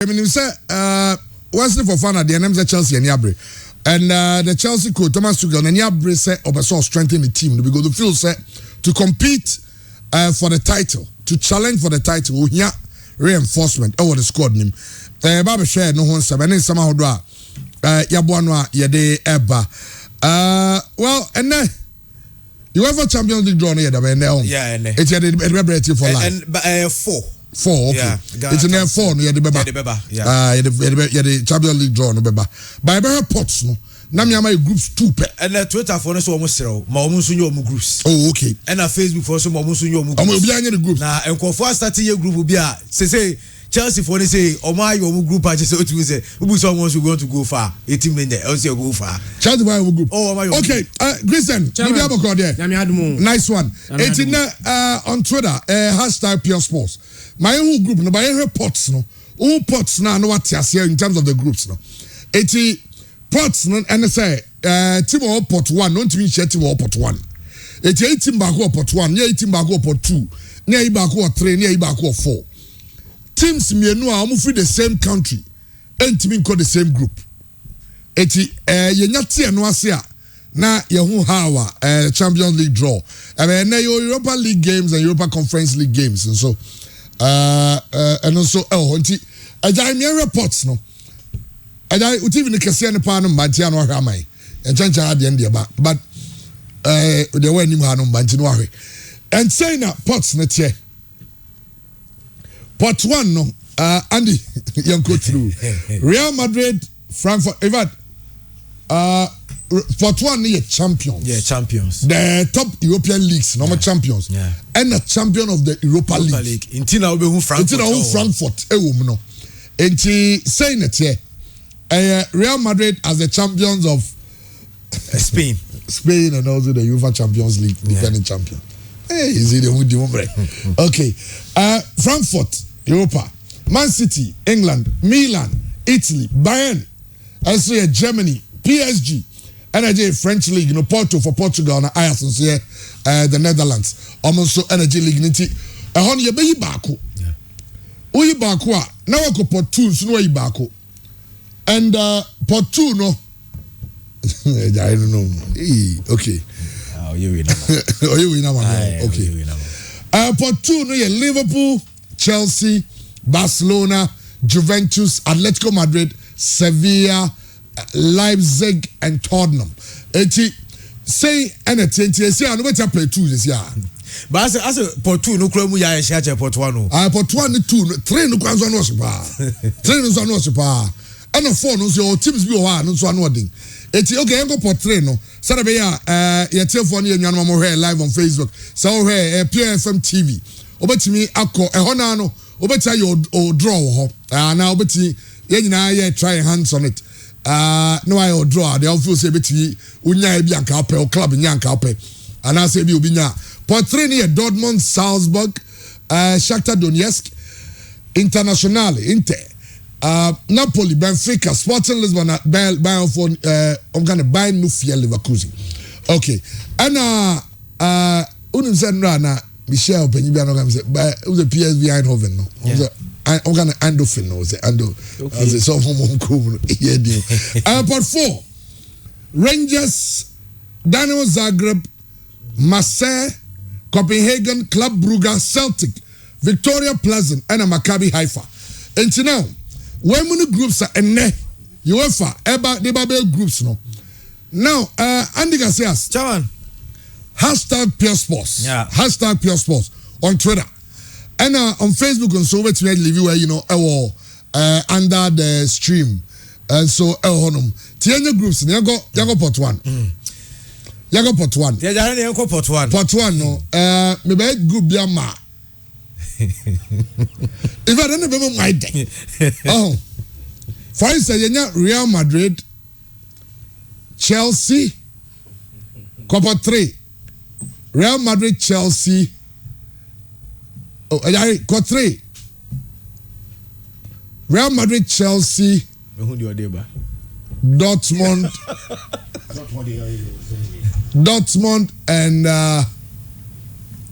I mean, you say, Wesley Fofana, the name is Chelsea and Yabre. And the Chelsea coach, Thomas Tuchel, and Yabre said, Obaso strengthen the team because the field said to compete for the title, to challenge for the title, we have reinforcement over the squad name. Baba share no one seven, and somehow, Yabuanwa, Yade Eba. Well, and then you have a Champions League draw near the Benel. Yeah, and it's a liberty for life. And 4. 4, okay. Yeah, it's in there 4, no, the Beba. Yeah, the Champions League draw, no Beba. By Beba Pots, no. Namiama groups 2 pe. And Twitter for us almost zero. Maumusunyo groups. Oh, okay. And Facebook for some Maumusunyo groups. I'm behind the group. Now, and for starting your group will be a say Chelsea for say, oh my, your group I just say, who someone who going to go far? 18 minutes, also go far. Chelsea for our group. Oh, my. Okay, Christian, maybe I'm going there. Nice one. It's in on Twitter, hashtag Pure Sports. My own group, no, by reports, no. All pots now, no what you in terms of the groups, no. 80 pots, no, and say, team or pot 1, don't mean team or pot 1. 18 back or pot 1, near 18 back or pot 2, near back or 3, near back or 4. Teams me no are free the same country, and team called the same group. 80 ye no asia na ye hu hawa Champions League draw. Na Europa League games and Europa Conference League games and so and also honti ajai me reports no. Ajai uti ni kese ne pa no mbantia no hwa mai. Enchancha ade ndie ba but the way nim ha no mbanti no ahwe. And say na pots na tie. Pot 1 no Andy you go through Real Madrid, Frankfurt, even Pot 1 is champions. Yeah, champions. The top European leagues, normal champions. Yeah. And the champion of the Europa League. Intina ube Frankfurt. Intina Frankfurt. No. And she saying it here. Real Madrid as the champions of Spain. Spain and also the UEFA Champions League defending champion. Hey, is it the okay. Frankfurt, Europa. Man City, England. Milan, Italy. Bayern. Also Germany. PSG. Energy French League, Porto for Portugal and Ajax here, the Netherlands. Almost Energy League niti. Ehon ye be baako. Yeah. Oyi baako a na wako pot 2 so no yi baako. And pot 2 no. I don't know. Okay. Oh, you win. Oh, you win now. Okay. Pot 2 no ye Liverpool, Chelsea, Barcelona, Juventus, Atletico Madrid, Sevilla, Leipzig and Tottenham. Eti say anything say I no better play 2 this year. But as a pot 2 no kura mu ya share pot 1 no. Pot 1 and 2 3 no kwanzo no so pa. 3 no so no so pa. And 4 no so teams bi o ha no so no din. Eti okay enko pot 3 no. Sada be ya your telephone you nwanwa mo here live on Facebook. So here PFM TV. Obetimi akọ ehọ na no obeti your draw ho. Na obeti ye nyina ye try hands on it. No I draw the also say betwi unya bi anka pe o club nya anka pe ana say bi obi nya pot 3 near Dortmund, Salzburg, Shakhtar Donetsk, International, Inter, Napoli, Benfica, Sporting Lisbon, Bayern for Bayern Nufia Leverkusen. Okay. And unim said na Michel Penibia no gam say the PSV Eindhoven no. I'm gonna Andolfin no say Ando. Say so home cool yeah. Part 4. Rangers, Dynamo Zagreb, Marseille, Copenhagen, Club Brugge, Celtic, Victoria Pleasant, and Maccabi Haifa. And so now, when many groups are in UEFA, the Babel groups no. Now, Andy Garcias, Chairman. Hashtag Pure Sports. Yeah. Hashtag Pure Sports on Twitter. And on Facebook and so which made review you know under the stream and so honum Tianya groups you go pot 1 you go pot 1 yeah you go pot 1 no me be group bia ma if I don't remember my day oh for instance you Real Madrid, Chelsea, pot 3 Real Madrid, Chelsea. Oh, I got 3. Real Madrid, Chelsea, Dortmund, and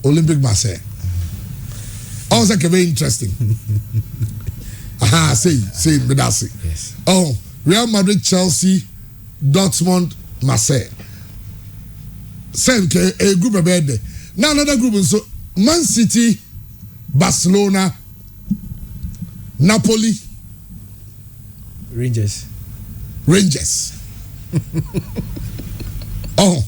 Olympic Marseille. Also, very interesting. Aha, say Bedasi. Yes. Oh, Real Madrid, Chelsea, Dortmund, Marseille. Same a group of bed. Now another group is so Man City, Barcelona, Napoli, Rangers. Oh.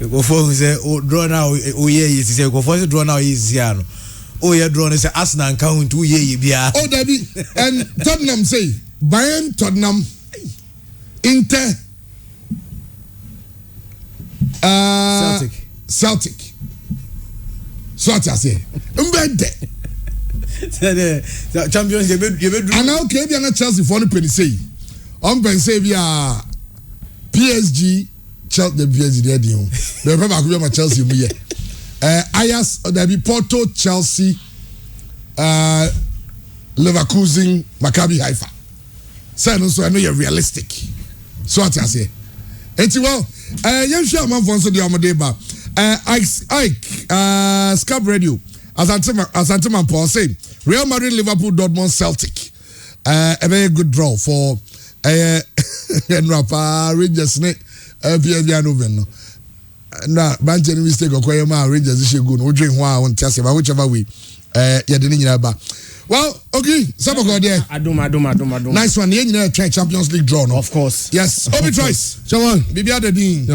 Go for say draw now say go for draw now no. Draw say Arsenal count 2 years bia. Oh David and Tottenham say Bayern, Tottenham, Inter, Celtic. So what I say? Mbede. The champions you be and now okay be na Chelsea for no penny say. On penny say via PSG Chelsea the PSG there di o. The remember go be my Chelsea mu here. Ajax there be Porto, Chelsea, Leverkusen, Maccabi Haifa. Say no so I know you're realistic. So what I say? Enti well, you share man for so the amode ba. Ike Scab Radio Asante man Paul say Real Madrid, Liverpool, Dortmund, Celtic. A very good draw for Rangers ne PSG no na banche ni mistake okoye ma Rangers she go no dwen ho a won tiase ba whichever way ye de ni nyina ba. Well, okay, Sabako there. Adum. Nice one. You Champions League draw, no? Of course. Yes. Obi Choice. Chawan. Bibia the Dean.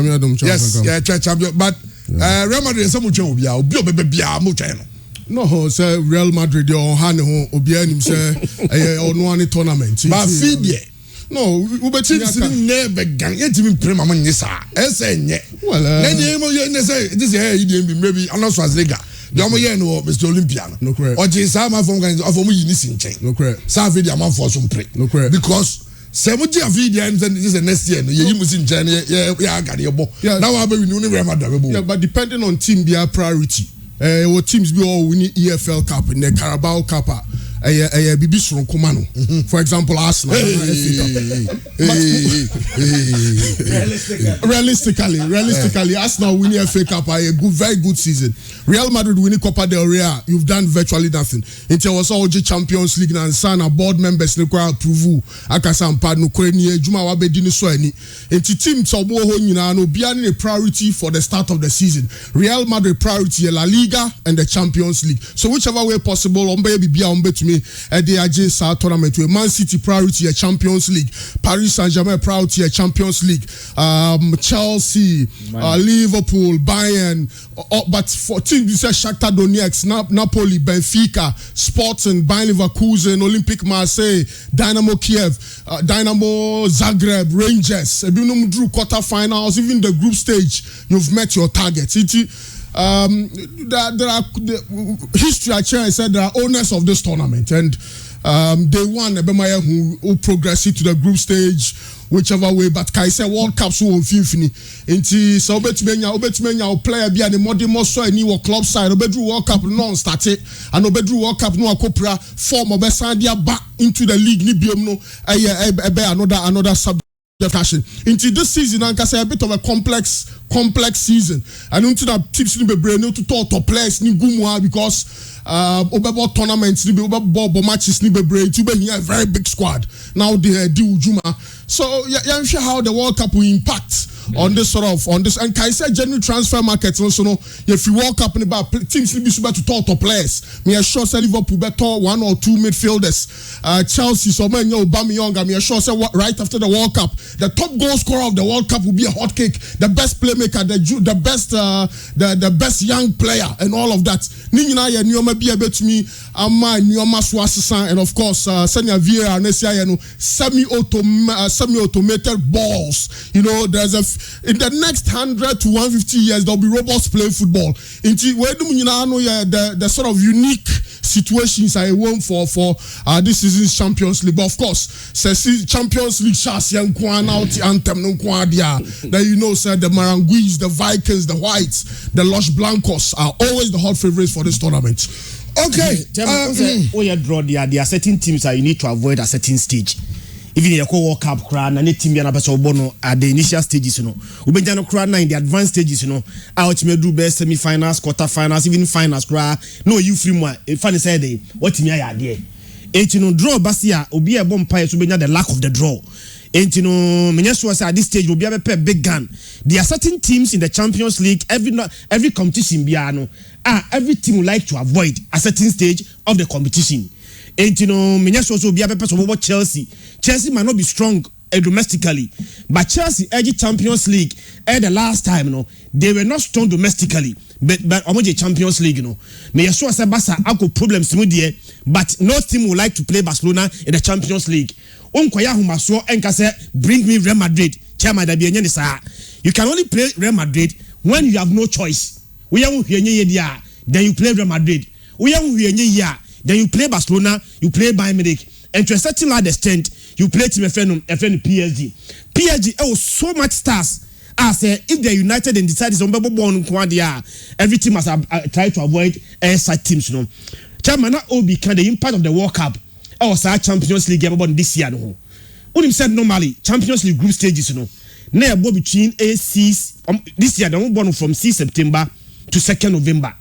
Yes, yeah, champion. But Real Madrid is some champion. Bia mo channel. No, sir, Real Madrid on hand Obia him say on one tournament. But feed ye. No, we team never gang. Yet even prema man yesa. Esenye. Well, then you say this year you maybe another Swazliga. The omo ye no Mr. Olympian. No correct. Or Jesus man from of omo yini sinchen. No correct. Sa video man for some pray. No correct. Because semuji video and this is next year. You yimu sinchen ya gadi yobo. Now I be we no Real Madrid. Yeah, but depending on team be a priority. What teams be all winning EFL Cup in the Carabao Cup. Bibi Komano. For example, Arsenal. Realistically, Arsenal winning FA Cup a very good season. Real Madrid winning Copa del Rey, you've done virtually nothing. Until was all Champions League and sana board members ne kwa approve. Akasa mpa no kwenye juma wabedi ni so ani. Until team tobo ho nyina no bia ni priority for the start of the season. Real Madrid priority La Liga and the Champions League. So whichever way possible, ombe bibia ombe to me the AJ tournament with Man City priority a Champions League, Paris Saint-Germain priority a Champions League, Chelsea, Liverpool, Bayern, but for teams like Shakhtar Donetsk, Napoli, Benfica, Sporting, Bayern Leverkusen, Olympique Marseille, Dynamo Kiev, Dynamo Zagreb, Rangers, drew quarterfinals, even the group stage, you've met your targets. There are history. I said there are owners of this tournament, and they won Ebemaya who progressed to the group stage, whichever way. But Kai said World Cups won fifini. Inti so obetimenya player be and the more so any club side. Obedru World Cup non started, and Obedru World Cup no akopra form obesandia back into the league ni biom no another subject. Into this season, I can say a bit of a complex season. I don't think that teams need to be brave to talk to players ni gumwa because over tournaments ni over matches ni be brave to be a very big squad. Now they do Juma. So yeah, I'm sure how the World Cup will impact on this and Kai said general transfer markets also no if you walk up in about teams need be super to talk to players. Me sure say Liverpool better 1 or 2 midfielders. Chelsea so many Aubameyang. Me sure say right after the World Cup the top goal scorer of the World Cup will be a hot cake. The best playmaker, the best young player, and all of that. Nina ya nioma be able to me ama nioma swasisan, and of course Senya Vieira Nesia no semi-automated balls. You know, in the next 100 to 150 years there'll be robots playing football. Into where do you know the sort of unique situations I want for this season's Champions League. But of course, Champions League chance young out anthem no kwadia. That you know, sir, the Maranguis, the Vikings, the Whites, the Los Blancos are always the hot favorites for this tournament. Okay. You draw there are certain teams that you need to avoid at certain stage. Even in the World Cup crowd, and team be bono at the initial stages, you know. Ubejano crowd in the advanced stages, you know. Out me do best semi-finals, quarter-finals, even finals crowd. No, you free more. Funny say what team you are there. no draw basia obi e bom pie so benya the lack of the draw. No menya sure say at this stage obi be big gun. There are certain teams in the Champions League every competition bia no every team would like to avoid a certain stage of the competition. No menya sure so obi be so Chelsea might not be strong domestically, but Chelsea edge Champions League the last time they were not strong domestically, but omoje Champions League me sure say Barca have problems mu there, but no team would like to play Barcelona in the Champions League. Onkoya humaso enka say bring me Real Madrid chairman da bi enye ni saa. You can only play Real Madrid when you have no choice. We are hwenye dia then you play Real Madrid. We are hwenye ya then you play Barcelona, you play Bayern Munich, and to a certain extent you play team FN PSG. PSG was so much stars. I say if they united and decided to every team must try to avoid side teams. Chairman Obi can the impact of the World Cup. Our Champions League game about this year. Unim said normally Champions League group stages. Now between A6 this year they won't born from 6 September to 2nd November.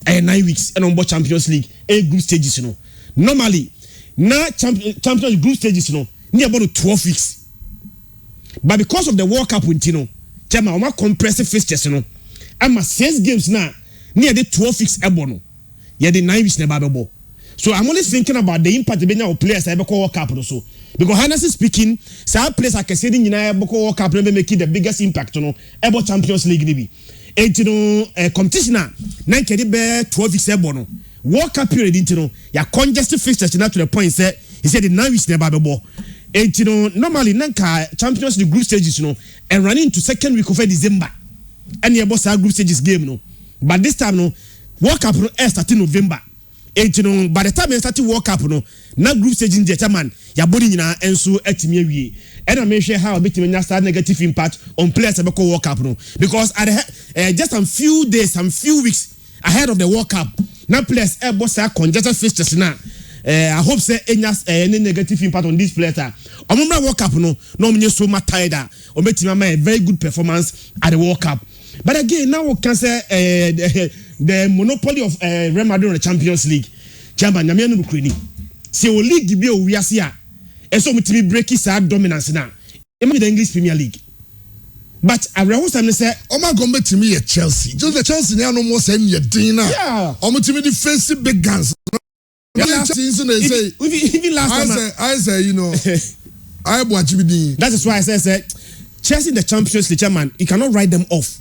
9 weeks and on board Champions League A group stages. Normally now Champions League group stages near about 12 weeks. But because of the World Cup win Chama oma compressive fixtures ama 6 games now near the 12 weeks ebono. Yeah the 9 weeks never babo. So I'm only thinking about the impact of players I call World Cup so. Because honestly speaking, some players I can say in World Cup never make the biggest impact about Champions League nibi. And competition na 12 weeks ebono. World Cup period ya congested fixtures to the point say he said the 9 weeks never babo. And normally nanka Champions League group stages and running into 2nd week of December. And the boss group stages game but this time World Cup starting November. And by the time I started World Cup now group stage in the man ya body nyina enso atimi awie. And I may share how bit me start negative impact on players about World Cup because at just some few weeks ahead of the World Cup now players boss congested fixtures now. I hope say any negative impact on this player. Omumra World Cup no me so much tired. Obetima a very good performance at the World Cup. But again now we can say the monopoly of Real Madrid on the Champions League. Chairman Nyame no kreni. Se o league bi o wiase a eso mutimi break sa dominance na. Ema the English Premier League. But I realize I'm say Oma gombe timi ye Chelsea. Just the Chelsea na no more say ye din na. Yeah. Omo timi the face big guns. Even last time I say I watch you. That is why I say Chelsea in the Champions League, chairman, you cannot write them off.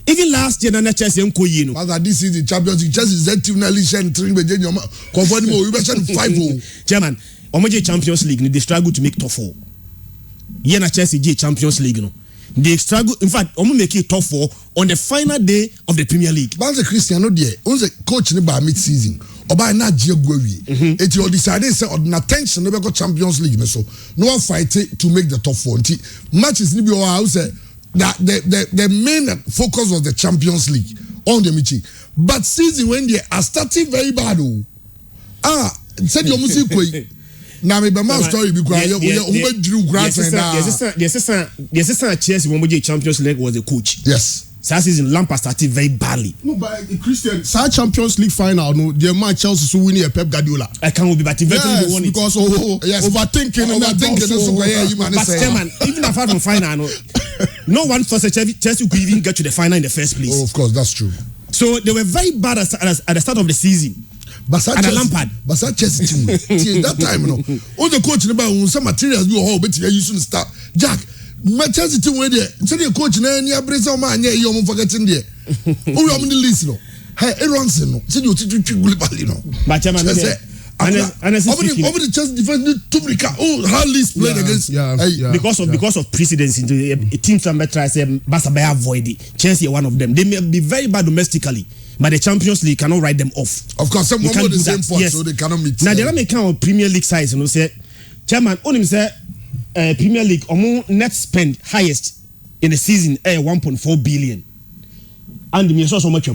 Even last year, na Chelsea nko but this is the Champions League. Chelsea is team na league train be je nyoma. Confirm mo we be 5-0. Chairman, omoje Champions League they struggle to make top 4. Here na Chelsea J Champions League They struggle. In fact, omo make it top 4 on the final day of the Premier League. But Cristiano there, on the coach ni ba mid season. Oba na Giagwawi. It you decided say on attention no be go Champions League so no one fight to make the top 4. Matches ni be o how say that the main focus was the Champions League on the meeting. But season when they are starting very bad said your music koi. Na me be my story because you drew grass and the assistant Chelsea when we Champions League was the coach. Yes. That season Lampard started very badly. No, but Christian, that Champions League final, the man Chelsea so winning a Pep Guardiola. I can't be, but eventually won it because overthinking. But chairman, even apart from final, no one thought Chelsea could even get to the final in the first place. Oh, of course, that's true. So they were very bad at the start of the season. But Lampard, but Chelsea team that time, all the coach about some materials you all bet you using start Jack. Manchester team wey there say the coach na any abresa o ma anya e o mo forgetting there o we am the list no hey Aaronson no say you titwi globally no but chairman over the Chelsea defense Tumrika how least played against because of precedence into teams that try say Barca by avoid it. Chelsea are one of them. They may be very bad domestically, but the Champions League cannot write them off. Of course, some more the same point, yes. So they cannot meet. Now they make count Premier League size, say chairman only say Premier League net spend highest in the season 1.4 billion. And the so much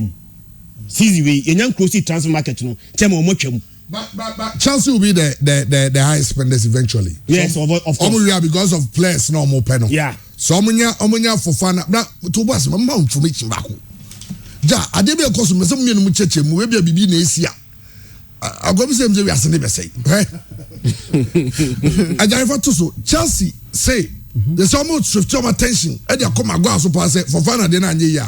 season we in close to transfer market chairman much. But Chelsea will be the highest spenders eventually. Yes, so, of course. Because of players no more penal. Yeah. So omunya for fun. To boss mama information back. Ja, adebe koso me some mu cheche mu we bia bibi na esia. I go say we are saying say. I just to so Chelsea say there's almost shift your attention. E dey come agwa so pass for final dey na anye ya.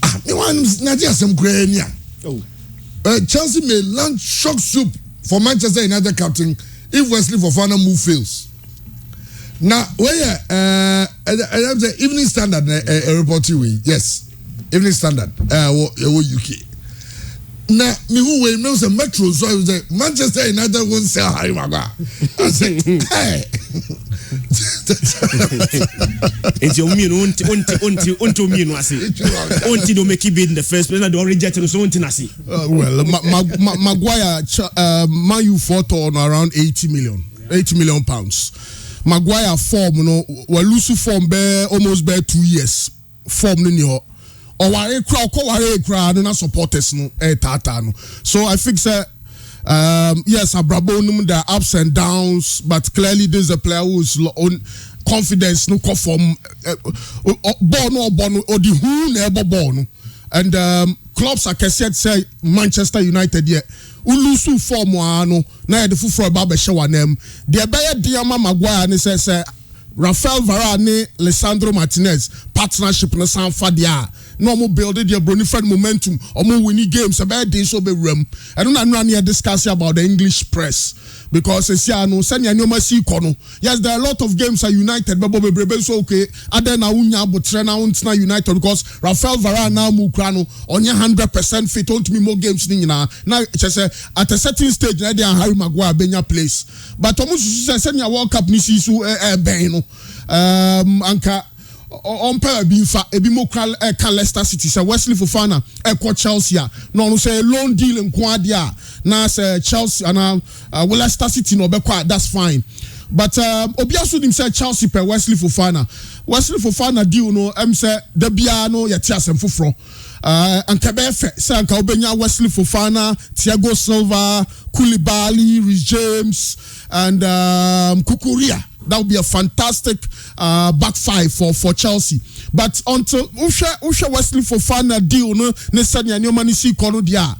Ah, me wan Nigeria some grania. Oh. Chelsea may launch shock soup for Manchester United captain if Wesley Fofana move fails. Now, where the Evening Standard report you yes, Evening Standard UK. Now, me who will know the Metro so the Manchester United won't sell Harry Maguire. I said, hey. It's your mean unto me no say. Unti do make it bid in the first place, don't reject it so unti na say. Well, Maguire Man U fought on around 80 million pounds. Maguire form no we lose form be almost be 2 years. Form no or ware crowd no supporters no tata no. So I think say yes, Abrabo there are ups and downs, but clearly this is a player who is on confidence no come from born or the who never born. And clubs like I said say Manchester United here ulusu form no na the full baba show them the better Diama Maguire ne say Rafael Varane, Lisandro Martinez partnership no sound fadia. No more building their bonifred momentum or more winning games about this over room. I don't know any discussion about the English press because it's no send you no see kono. Yes, there are a lot of games at United, but Bobby Brebe so okay. And then unya but trainer na United because Rafael Varane now mukrano on 100% fit on to me more games now just at a certain stage na dey Harry Maguire benya place. But almost send your World Cup ni sisu ben anka on pair ebi mo kan Leicester City say Wesley Fofana Chelsea no say loan deal in kwadia na say Chelsea and Leicester City no be that's fine but obiasu dim say Chelsea per Wesley Fofana deal no say the bia no yeti asem foforo anka be fe say anka obenya Wesley Fofana, Thiago Silva, Koulibaly, Reece James and Kukurea. That would be a fantastic back five for Chelsea. But until Usha Wesley Fofana deal no nesanya ni omani si kono dia.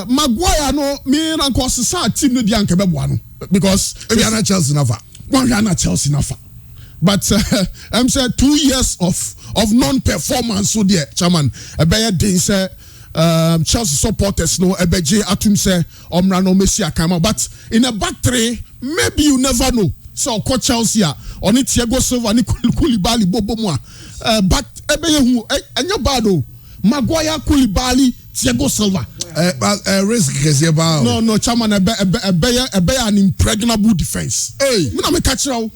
Maguire no me na ko sa team no dia nkebe boa no because we are not Chelsea nafa. We are not Chelsea nafa. But I'm saying 2 years of non-performance so there, chairman. Ebeye dey say Chelsea supporters no ebeje atum say omra no Messi akama but in a back three maybe you never know so ko Chelsea oni Thiago Silva ni Koulibaly bobomu but ebeye hu enyo bad o Maguire, Koulibaly, Thiago Silva risk is about no chairman ebeye an impregnable defense me na me catch you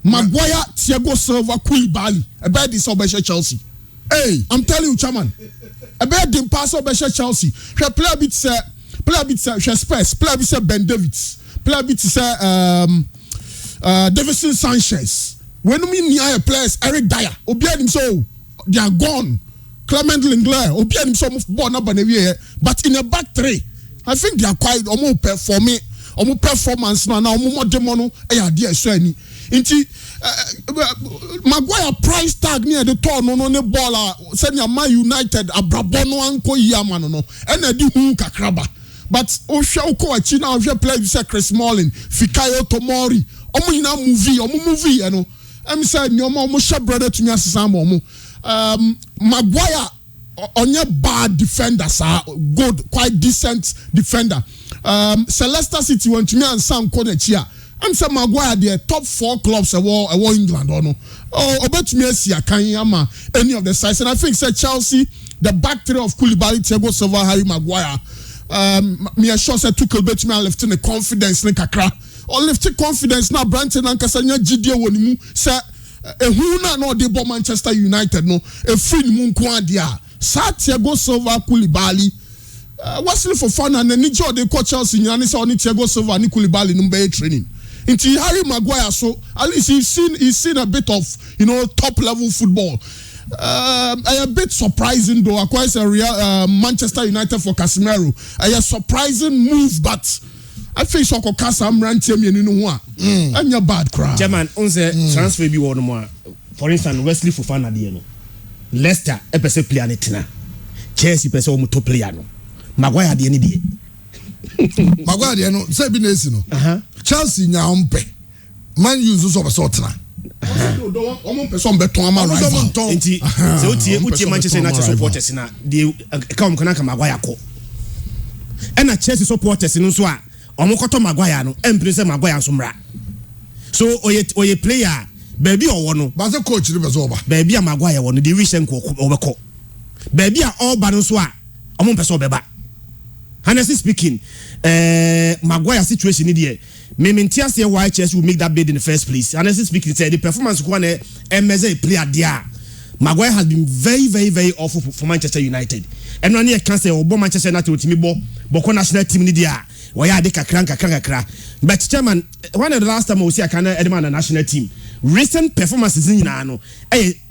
Maguire, Thiago Silva, Koulibaly ebeye this obeshe Chelsea I'm telling you chairman about the pass over Chelsea. Player bit say Spurs. Player bit say Ben Davids. Player bit say Davison Sanchez. When we near players Eric Dyer. Obian him so they are gone. Clement Lenglet. Obian him so born up but in a back three, I think they are quite almost performing. Almost performance now. Almost demono. Dear so any. Maguire price tag near the turn no ball send your Man United abrabono anko yamano no and di hu kakraba but osha ko achi na ohwe play say Chris Smalling Fikayo Tomori omo ina movie you know em say nyoma omo sha brother to me asesa mo Maguire onye bad defender sir good quite decent defender Leicester City want to me and Sam Konechi I'm saying Maguire the top 4 clubs award England or no. Bet me see any of the sides. And I think say Chelsea, the back three of Koulibaly, Thiago Silva, Harry Maguire. Me sure say Tuchel bet me left in the confidence in kakra. Or lifting confidence now Branton and Kasanya GD wonimu say who na no dey bo Manchester United no a free mu nko dia. Sa Thiago Silva, Koulibaly Wesley Fofana and Nijo dey coach Chelsea nyane say oni Thiago Silva and Koulibaly no be training. Into Harry Maguire, so at least he's seen a bit of top level football. A bit surprising though. Acquires a real Manchester United for Casemiro. A surprising move, but I think so. Casam ran team you know and your bad crowd. German, on the transfer be one more. For instance, Wesley Fofana, Leicester, a person player netina. Chelsea person top player no. Maguire de ni die Maguire de no say bi na esi no Chelsea nya ompe Man U so so tena omo person beton ama rival enti se utie Manchester United supporters na de come kana ka Maguire ko na Chelsea supporters no so a omo koto Maguire no empire say Maguire so mra so oye player baby owo no ba se coach ni be so oba baby a Maguire wo no de wish enko obekọ baby a all ba no so a omo person obeba honestly speaking Maguire situation ni there me say why Chelsea will make that bid in the first place. Honestly speaking, say the performance one MSA player there. Maguire has been very, very, very awful for Manchester United. And when you can say Obo Manchester United with me Boko national team ni there. Why are they kakra. But chairman, one of the last time we see a kind of the national team. Recent performances in no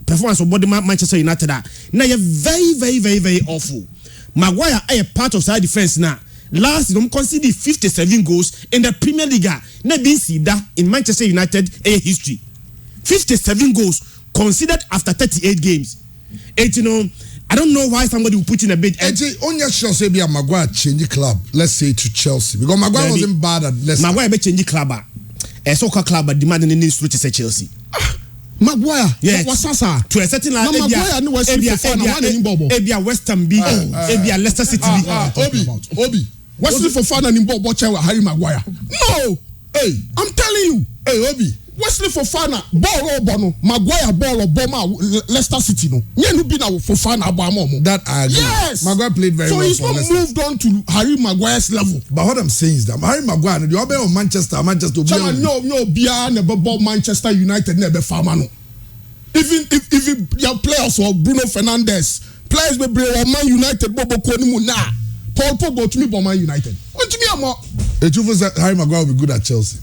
performance of body Manchester United now you're very, very, very, very awful. Maguire a part of side defense now. Last them conceded 57 goals in the Premier League. Never been seen that in Manchester United history. 57 goals conceded after 38 games. And you know, I don't know why somebody will put in a bid. And only sure say be a Maguire change club. Let's say to Chelsea because Maguire wasn't bad at Leicester. Maguire be change club. A soccer club demanding needs to say Chelsea. Maguire, yes. What's that? To a certain level, Maguire no West Ham B, Leicester City. Obi. Wesley Fofana ni Bobo Chewa Harry Maguire. No! Hey, I'm telling you. Hey, Obi. Wesley Fofana ball Bono, Maguire ball Obama Leicester City no. Nye be na Fofana Obama. That I agree. Yes. Maguire played very well. So he's not moved on to Harry Maguire's level. But what I'm saying is that Harry Maguire, the other of Manchester. No, Bia never bought Manchester United never farmano. Even if your players or Bruno Fernandes, players be bring Man United Bobo Konimu na. Paul Pogba to me by Man United. What do you mean? The truth is that Harry Maguire will be good at Chelsea.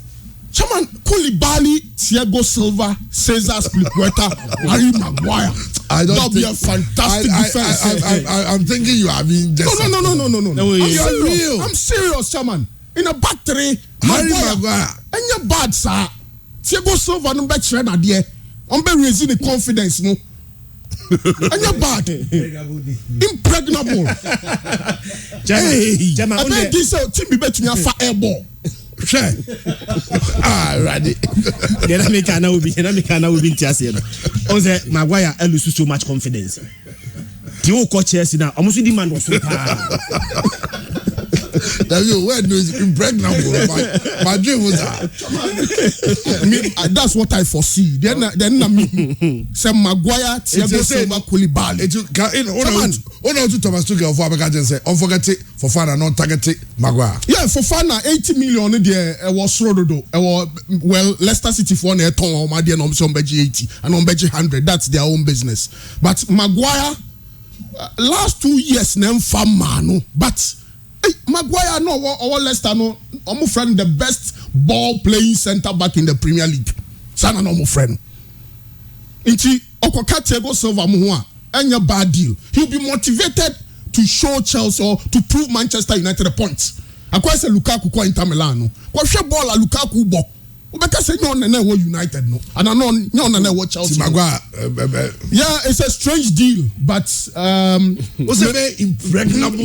Chairman Koulibaly, Thiago Silva, Cesar Spilicueta, Harry Maguire. That'll be a fantastic defense. I'm thinking you are being just. No. Real. I'm serious, Chairman. In a back three, Harry Maguire. And you're bad, sir. Thiago Silva no bet shred na there. I'm be raising the confidence, no. And you're bad. Impregnable. Hey, I bet this team be bet me a fire airball. Sure. Ready. Then I cannot be Tiasiano. On the Maguire, I lose so much confidence. The old coach Chelsea now, almost demand was so that you were impregnable. My dream was that. That's what I foresee. Then I mean, some Maguire, Thiago Silva, Koulibaly. To Thomas Tuchel for Abeka say, unforget for Fana not target Maguire. Yeah, for Fana 80 million there was Rododo. Well, Leicester City for a ton or my dear on Beji 80 and on Beji 100. That's their own business. But Maguire, last 2 years, name farm manu, but. Maguire no or Leicester no my friend the best ball playing centre back in the Premier League. Sana no my friend. Inti okoka Thiago Silva mo ho a anya bad deal. He'll be motivated to show Chelsea or to prove Manchester United a point. Akwa say Lukaku ko Inter Milan no. Kwa hwe ball a Lukaku bo. Obeka say no na wo United no. And no na wo Chelsea. Maguire yeah, it's a strange deal, but was a very impregnable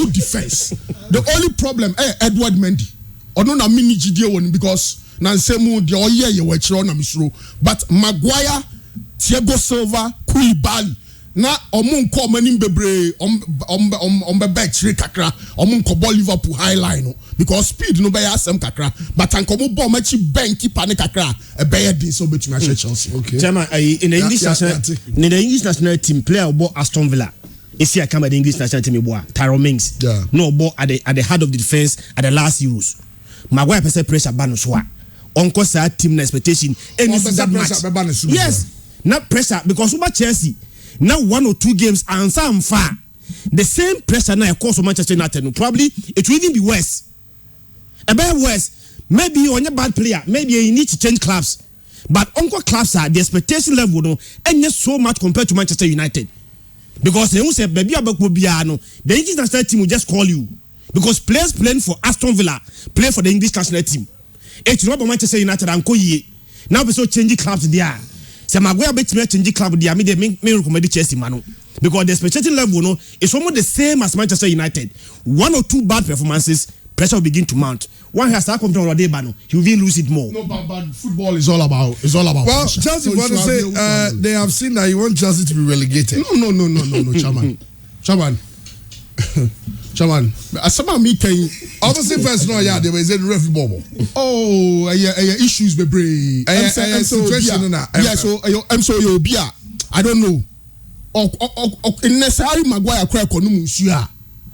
defense. The only problem Edward Mendy. Ono na mini GD won because na nsemu de oye ye wachiro na misro. But Maguire, Thiago Silva, Koulibaly na omunko manim bebre be chire kakra omunko ball Liverpool high line because speed no be asem kakra but ankomo ball match bank keeper ne kakra e be din so betumi a Chelsea. Okay. Chama in the English national team player ball Aston Villa. If you come at the English national team boy Tyrone Mings. Yeah. No ball at the head of the defense at the last Euros. Maguire person pressure ban so onko sa team expectation any that match. Yes. Not pressure because over Chelsea now 1 or 2 games and some far the same pressure now cause Manchester United probably it will even be worse. A bit worse. Maybe you're a bad player. Maybe you need to change clubs. But uncle clubs are the expectation level no and not so much compared to Manchester United. Because they won't say baby Abakubiano, the English national team will just call you. Because players playing for Aston Villa play for the English national team. It's not Manchester United and Koye. Now we so changing clubs there. Say Maguire bet me change club there. Me recommend Chelsea manu. because the expectation level no is almost the same as Manchester United. 1 or 2 bad performances, pressure will begin to mount. One has to come to already, but no, he will even lose it more. No, but football is all about. Well, pressure. Chelsea So want to you say they have seen that you want Chelsea to be relegated. No, Chairman. Asama me can. Obviously, first no, yeah, they were saying referee bubble. Oh, issues be brave. Situation na. Yeah, so I'm so you be. I don't know. In necessary Maguire crack on Musia.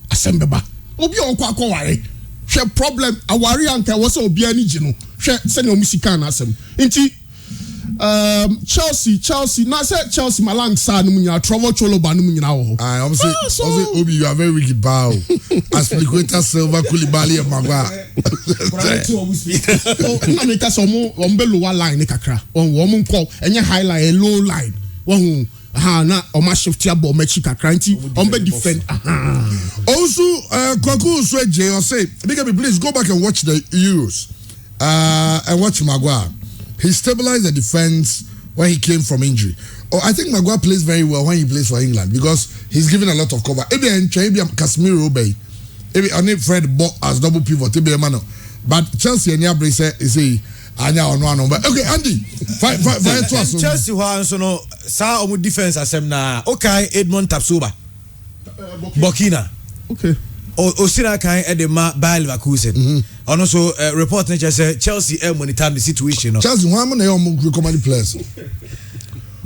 Asembeba. Obi okwa ware. She problem aware anka was obi ani gino. She send your musika na asem. Nti Chelsea na say Chelsea malang sa no munya travel cholo ba no munya wo. Obviously Obi, you are very wicked bow. As Liqueta Silva Koulibaly and Maguire. Na me ka so mo be lower line ni kakra. Wo mo nko enye high line a low line. Wo na o ma shift ya ball match kakra nti on be defend. Also Kwaku Usweje or say please go back and watch the Euros. And watch Maguire. He stabilized the defense when he came from injury. I think Maguire plays very well when he plays for England because he's given a lot of cover. Maybe Casemiro Bay, maybe only Fred bought as double pivot. But Chelsea and Yabri say Anya on one. Okay, Andy, fire to us. Chelsea who no sa omu defense asem na okay Edmond Tapsoba Burkina. Okay. Osira kan edema Bayer Leverkusen. And also report nature say Chelsea monitor the situation. Chelsea who am na recommend players.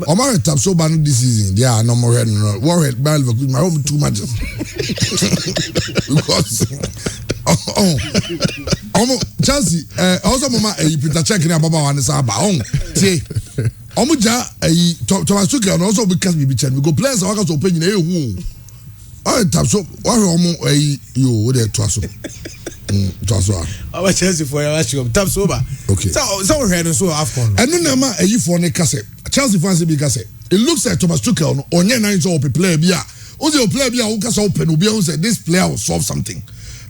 Omar Tapsoba this season they are no more head no worried Bayer Leverkusen my home too much. Because Chelsea also mama Peter check na baba wan say ba on say omuja Thomas Tuchel also because we go players waka so open na ehu. I tap so what you there to us. Our Chelsea for your last tap sober. Okay. So we head so AFCON. And no nama for ne kase. Chelsea fans be kase. It looks like Thomas Tuchel onye na so player bia. Only player bia who kase open obi who say this player will solve something.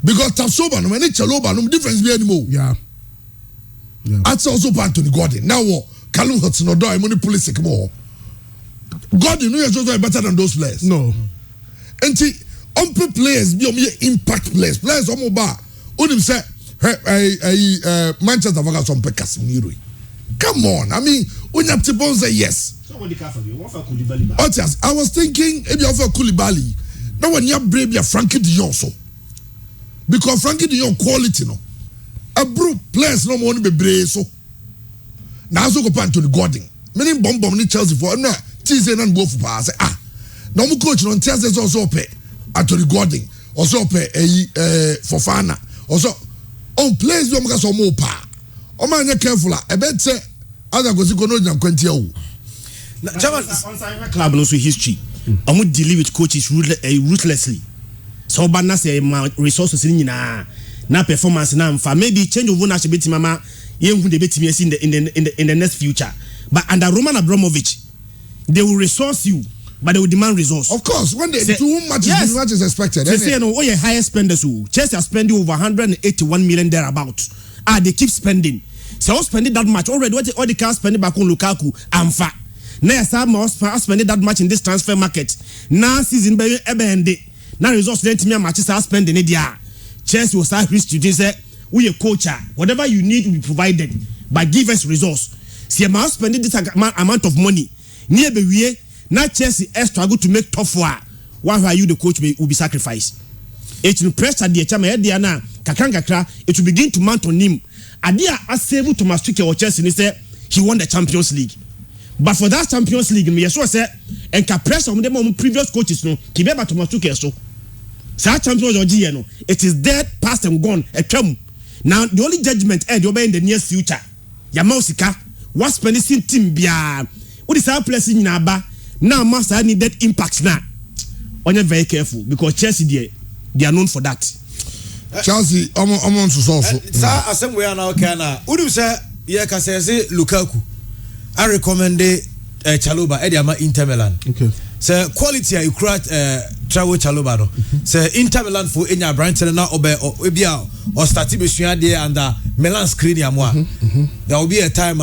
Because tap sober no any Chaloba no difference be anymore. Yeah. That's also Anthony Gordon. Now what? Callum Hudson-Odoi money police more. Gordon no is also better than those players. No. And on players be impact players on bar unim say Manchester United some Casemiro. Come on, I mean when you have to say yes. Somebody careful you want for Koulibaly. I was thinking maybe offer Koulibaly. Now when you have brave you Frankie de Jong so because Frankie de Jong quality no a bro players no more be brave so now so go Anthony Gordon meaning bomb ni Chelsea for no Tuesday and go for pass no mo coach no Thursday also pay Anthony Gordon also pay Fofana also on players we make so mo pa o man dey careful e bet say other go see go no jam kwantia o na club no so history omo deal with coaches ruthlessly so ba na say resources ni na performance na mfa maybe change of ownership beti mama yenhu de betimi asi in the next future but under Roman Abramovich they will resource you but they will demand results. Of course, when they do much is expected. They say no, your highest spenders who Chelsea are spending over 181 million thereabouts. They keep spending. So spending that much already. What all the cars spending back on Lukaku and fa. Now some spending that much in this transfer market. Now season by ebe now results then me matches are spending it there. Chelsea will start history. They say we a coach. Whatever you need will be provided, but give us results. See, I'm spending this amount of money. Near be now Chelsea struggle to make tough war. Why are you the coach will be sacrificed? It will press at the chama head na kakra. It will begin to mount on him. Adia able to master Chelsea and say he won the Champions League. But for that Champions League, me so say and ka press on them previous coaches no kibeba to master so. Sa Champions League no it is dead, past and gone. Now the only judgment will be in the near future. Yamausika what spending team bia. What is our place in Naba? Now, master need that impact now. Only very careful because Chelsea they are known for that. Chelsea, I'm on to solve. Sir, somewhere now can Udu say, yeah, can say Lukaku. I recommend Chaloba, Ediama Inter Milan. Okay. Sir, quality you create travel Chaloba. Sir, Inter Milan for Enya Brighton now or Ebia or Stati Beshuya there and Milan screen ya moi. There will be a time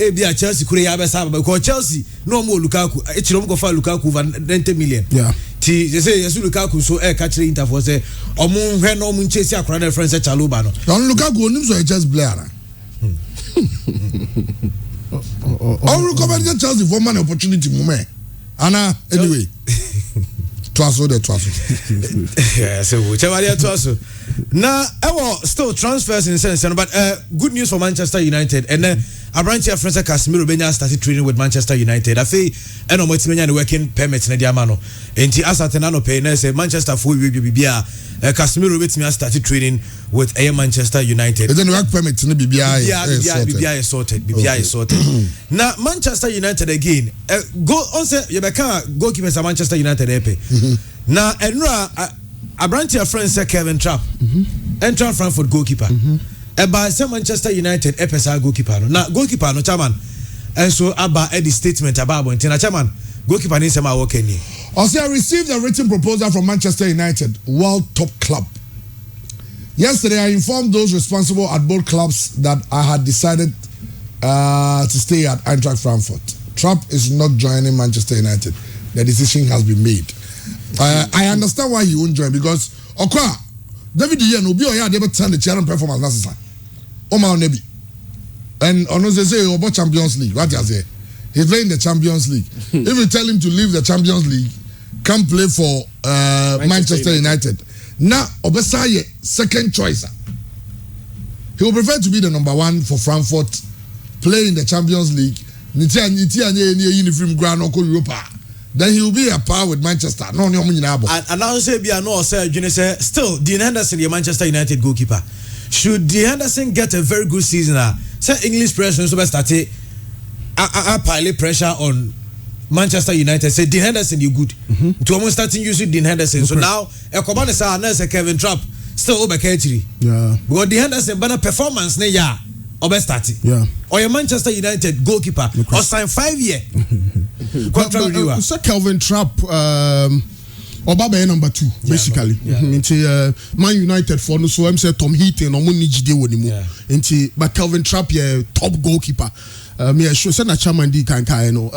Ebia Chelsea kure ya besa because Chelsea no more Lukaku echiro go fa Lukaku over 90 million. Yeah. Ti they say yesu Lukaku so catch the Inter for say omo hwe no omo nchesi akora na friend say Chaluba no. Don Lukaku onim so just player. All recommend Chelsea for man opportunity moment. Anna anyway. Twaso. Yeah, so whichever they twaso. Now, still transfers in sense, but good news for Manchester United. And a branch of friends Casemiro Benya started training with Manchester United. I feel and Omotimenya working permits in the Amano. And the Asatenano Payne say Manchester for BBA. Casemiro Benya started training with Manchester United. Then work permits in the BBA is sorted. BBA is sorted. Now Manchester United again. Go on say Yebeka goalkeepers at Manchester United EP. Now Enra a branch of friends say Kevin Trapp. Enter Frankfurt goalkeeper. About some Manchester United FSR goalkeeper. Now goalkeeper no chairman. And so about Eddie statement about Bontina chairman. Goalkeeper needs some work in here. Also, I received a written proposal from Manchester United, world top club. Yesterday, I informed those responsible at both clubs that I had decided to stay at Eintracht Frankfurt. Trapp is not joining Manchester United. The decision has been made. I understand why he won't join because David Yen will be or they will turn the chair performance necessary. Omar Nebi. And on say about Champions League. What you say? He's playing the Champions League. If you tell him to leave the Champions League, come play for Manchester United. Now, Obesaye, second choice. He will prefer to be the number one for Frankfurt, play in the Champions League. Then he will be a par with Manchester. No, and now say still Dean Henderson, the Manchester United goalkeeper. Should Dean Henderson get a very good season? Say English pressure so start pile pressure on Manchester United. Say Dean Henderson, you good. To almost starting using Dean Henderson. So now Ekobane say announce Kevin Trapp still over Ketri. Yeah. Because Dean Henderson better performance ne ya obe start. Yeah. Or your Manchester United goalkeeper or sign 5-year contract renewal. Say Kelvin Trapp Obabe number 2 basically. Man United for no so I'm say Tom Heaton no money jide woni mu. But Kelvin Trapp top goalkeeper. Me sure say na chairman di kan no.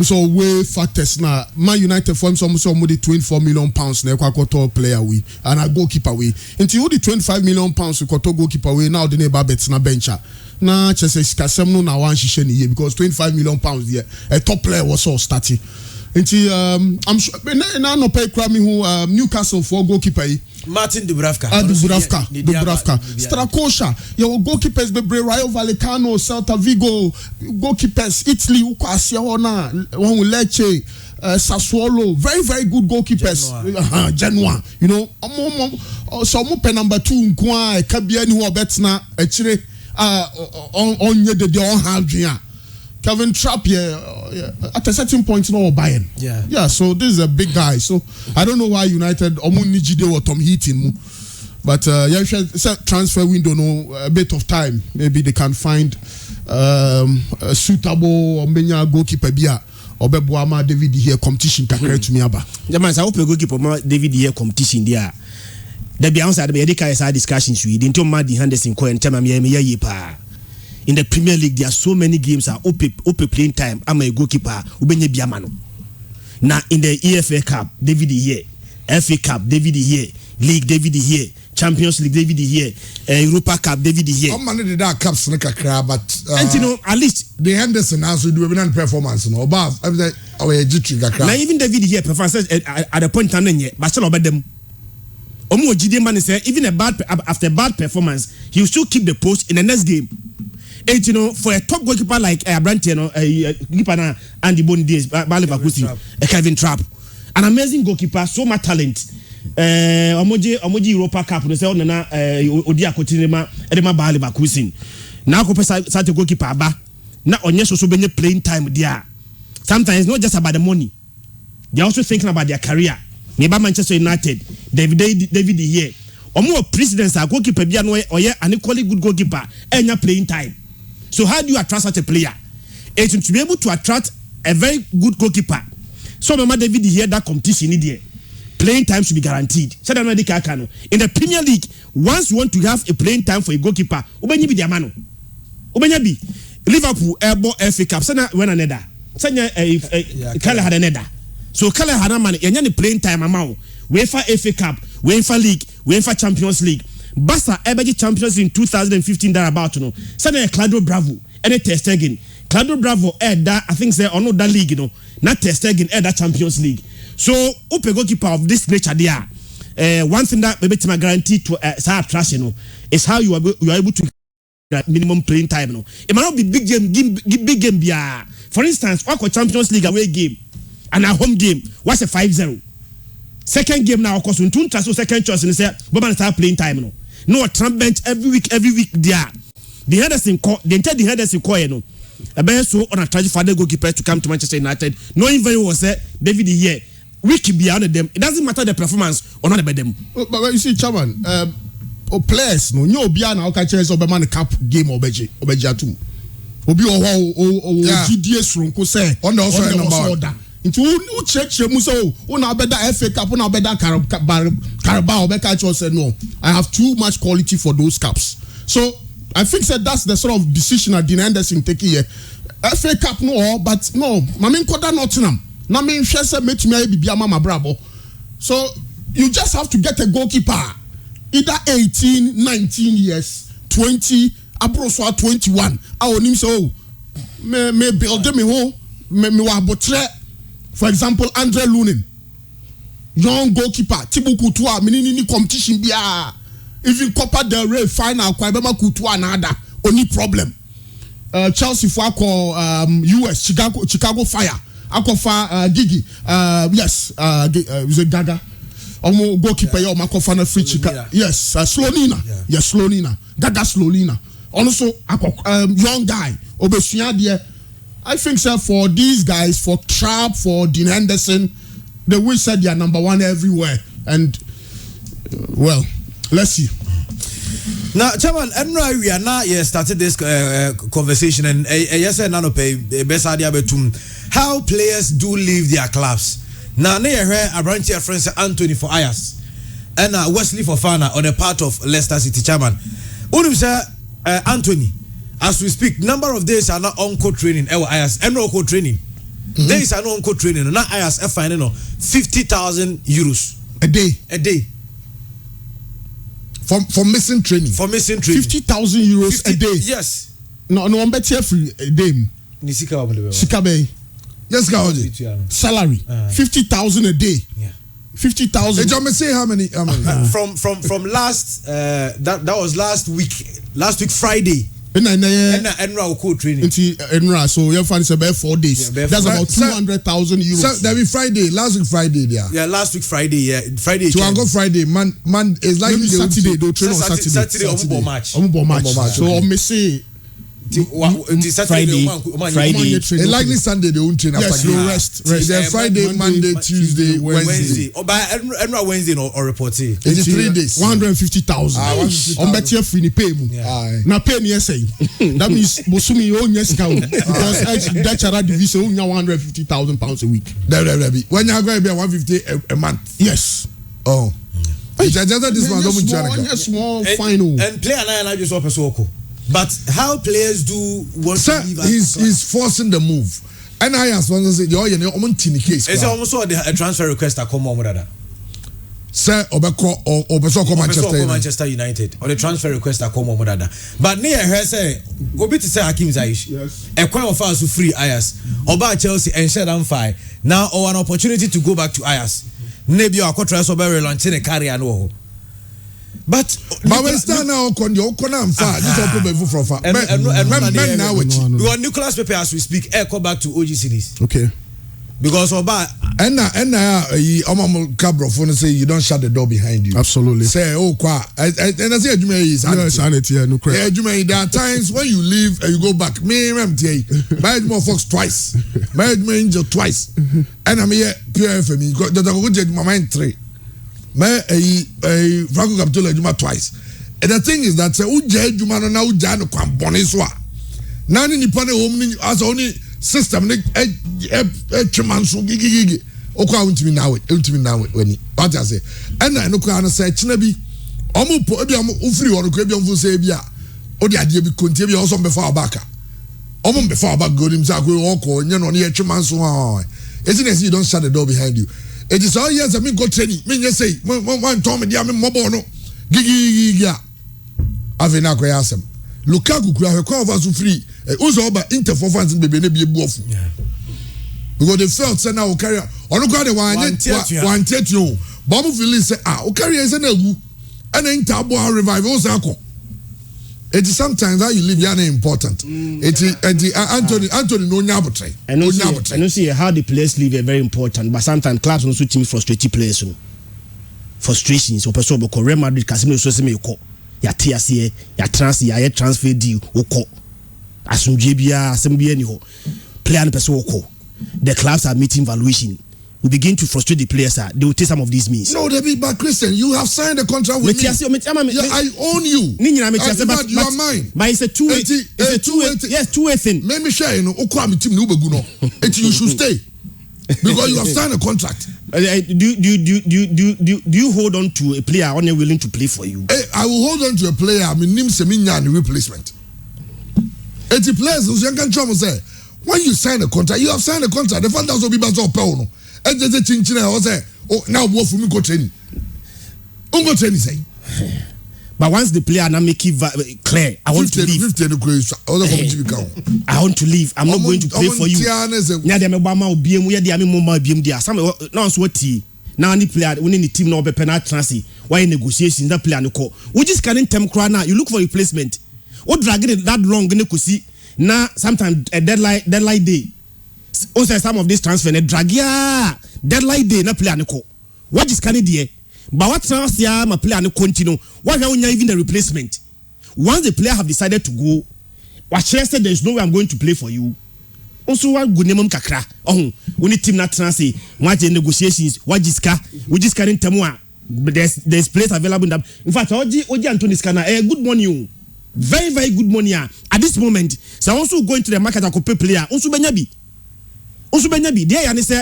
So way factors now. Man United for some the 24 million pounds na kwakoto player we and a goalkeeper we. Until the 25 million pounds kwakoto goalkeeper we now the neighbor bets na bencher. Na chese sikasem no na wan hihye ne because 25 million pounds there a top player was all starting. Until I'm sure na no pay crami who Newcastle for goalkeeper Martin Dubravka. Dubravka. Strakosha. Your goalkeepers be Rayo Vallecano, Celta Vigo, goalkeepers Italy, Ukwasi Ona, Lecce, Sassuolo, very good goalkeepers. Genoa. You know, so mo number 2 nkwa Kabiani who betna actually on the don't have Kevin Trapp at a certain point no buying. Yeah, so this is a big guy. So I don't know why United Omunijide or Tom Heaton. But transfer window no a bit of time. Maybe they can find a suitable goalkeeper bia or Bebuama David here competition kakere to me aba. Jamans, I hope a goalkeeper David here competition there. The Beyonce the Edika is our discussions we didn't Martin Henderson ko and tema me pa. In the Premier League, there are so many games are open playing time. I'm a goalkeeper. Ubenye biamano. Now in the EFA Cup, David here. FA Cup, David here. League, David here. Champions League, David here. Europa Cup, David here. I'm managing that cup snake crab, but and you know at least the Henderson has to do a performance. No, above everything. Now even David here performance at the point and then but still about them. Omo Jide man say even after bad performance, he will still keep the post in the next game. And you know, for a top goalkeeper like Brandt, goalkeeper na Andy Bondies, Kevin Trapp, an amazing goalkeeper, so much talent. Omoji Europa Cup, no say on na Odia Kotinema, Edema Bayer Leverkusen. Now ko pesa goalkeeper ba. Na onye so benye playing time there. Sometimes not just about the money. They're also thinking about their career. Neba Manchester United, David here. Omo presidents are goalkeeper bia no oye an equally good goalkeeper enya playing time. So how do you attract such a player? And to be able to attract a very good goalkeeper, so remember David here that competition in there. Playing time should be guaranteed. In the Premier League, once you want to have a playing time for a goalkeeper, ubenya bi diamano. Ubenya bi. Liverpool ebo FA Cup sena when another senya Kale had another so Kale had a man yenya playing time amount UEFA FA Cup UEFA League UEFA Champions League Barca ebeji champions in 2015 that about no sena Claudio Bravo any Ter Stegen Claudio Bravo that I think say ono that league not Ter Stegen that Champions League so open goalkeeper of this nature there one thing that maybe to guarantee to trash is how you are able to minimum playing time no it might not be big game bia for instance what Champions League away game and a home game what's a 5-0 second game now of course two so second choice and say Boban start playing time no Trump bench every week there the Henderson call the entire the Henderson call no a so on a tragic father goalkeeper to come to Manchester United knowing very well say David here week beyond them it doesn't matter the performance or not about them but you see chairman players no nyo obia na oka chance obema ne cap game obeji atum obi o GDS ronko say on the also number nti u check mu so o na beda FA Cup o na beda Carabao obeka chance say no I have too much quality for those caps so I think that that's the sort of decision that Dean Henderson take here FA Cup no but no mamin koda Nottingham na me hwe say metumi ayi bibia mama brabo so you just have to get a goalkeeper either 18, 19 years, 20, abroso 21. I want him so me build me home, me wabotre. For example, Andre Lunin, young goalkeeper, Thibaut Courtois, minini competition bia. Even Copa del Rey final, kwa bema Courtois nada, only problem. Chelsea for US, Chicago Fire, Akofa Gigi, yes, is a Gaga. Goalkeeper yo makofana free chica yes Slonina yes Slonina Gaga Slonina also young guy obesua there I think sir for these guys for Trapp for Dean Henderson they will say they are number one everywhere and well let's see now chairman Enra we are now started this conversation and yes nano pay best idea betum how players do leave their clubs. Now, near her, a branch of friends Anthony for Ayas and Wesley Fofana on the part of Leicester City chairman. Unim say Anthony, as we speak, number of days are not on-court training. Ayas and no court training. Days are not on-court training. Now Ayas are finding 50,000 euros a day. For missing training. 50,000 euros a day. Yes. No, I'm better free a day. Sikabe. Yes, salary 50,000 a day. Yeah, 50,000. Hey, say how many? From last that was last week Friday. Enra co training. Enra so your fan is about 4 days. Yeah, that's about 200,000 euros. So that be Friday, last week Friday there. Yeah, last week Friday. Yeah, Friday. To go Friday, man is like Saturday. They train on Saturday. Saturday match. So I may say. Friday. And likely Sunday they won't train after game. Rest. Then Friday, Monday, Tuesday, Wednesday. Or by Wednesday or report. It's 3 days. 150,000. On bet you free pay mu. Na pay me say. That means Bosumi you own yes count because Dutch division own 150,000 pounds a week. When you are going to be 150 a month. Yes. Oh. It's just this one don't small final. And player and just open so. But how players do want to leave? He's forcing the move. And I asked one to say, "You're in case." It's almost a transfer request that come on with that. Sir, Obeko Manchester United or the transfer request that come on with that. But near her say, go be to say Hakim Ziyech. Yes. A quite of us who free Ayas. Oba Chelsea and Sheldon Fire. Now or an opportunity to go back to Ayas. Maybe our contract will be relaunching a career no. But when stand now on your corner and far, this all people from far. And now we want Nicholas Pepe as we speak. Come back to OG cities. Okay. Because Oba and Cabro phone say you don't shut the door behind you. Absolutely. Say and I say Juma is sanity. No credit. Yeah, Juma. There are times when you leave and you go back. Me, buy more Fox twice. Buy more Angel twice. And I'm here pure FM. Because the go get my mind 3. Franco Capitola Juma twice. And the thing is that Uja Juma na Uja no kwam boniswa. Nani ni pane home as only system tremanso gigi. Okwa untimi now when what I say. And I no kwa na say china bi omo po ebi omo ufiri won ko ebi omo say bia o de ade bi kontie bi also before abaka. Omo before about good himself go walk or you know near Chuman so isn't as you don't shut the door behind you. It is all years I mean go training. Me just say one Tom and Diam mobile no gigi Avena Koyasem. Lukaku could have called us free. Also about Inter for fans in the baby buff. Because they felt say now carry on the one tet you. Bob Phillips say carry as an egu and then Tabo revive also. It is sometimes how you live yana important. It is Anthony no nyabotre. I know see how the players live are very important, but sometimes clubs also team frustrate players. Frustrations. Opeso boko Real Madrid Casemiro so se me ko. Ya TSC, ya transfer deal oko. Asumdwe bia asembia ni ho. Player no person oko. The clubs are meeting valuation. We begin to frustrate the players. They will take some of these means. No, but Christian, you have signed a contract with me. I own you. But you are mine. But it's a two-way. Yes, two-way thing. Let me share. You you should stay because you have signed a contract. Do you hold on to a player only willing to play for you? I will hold on to a player. I mean, name Seminya and replacement. 80 players. You can say when you sign a contract, you have signed a contract. The fund will be back to no. And just a chinchina say, oh, now what for me go training? Go training say. But once the player now make it clear, I want to leave. I want to leave. I'm not going to play for you. Now any player winning the team now be penalty transfer. Why negotiations that player no call? We just can't tempt crowd now. You look for replacement. What dragging it that long in the see? Now sometimes a deadline day. Also some of this transfer ne drag ya deadline day na player no call. What is Canadian? But what transfer my player no continue? Why don't you even the replacement? Once the player have decided to go, what said there is no way I'm going to play for you. Also, what good name kakra? Oh, we need team not transfer. What negotiations? What jiska? We just can't tell me. There's place available. In fact, Oji Anthony Scana, good money. Very, very good money. At this moment, so also going to the market to pay player. Also, Benyabi. There, and say,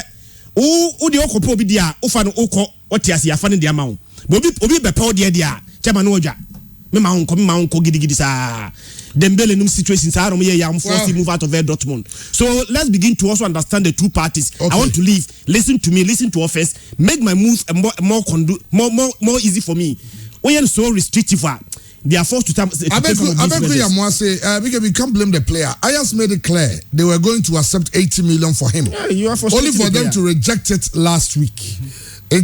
oh, the Oko be there. Offer no Oko. What you see, I find the amount. Obi be power there. Chairman Oja. Me ma unko gidi sa. Dembele num situations are I'm forced to move out of Dortmund. So let's begin to also understand the two parties. Okay. I want to leave. Listen to me. Listen to us first. Make my move more easy for me. We are so restrictive. They are forced to take some of these because we can't blame the player. I just made it clear they were going to accept 80 million for him. Yeah, you are only for them to reject it last week. And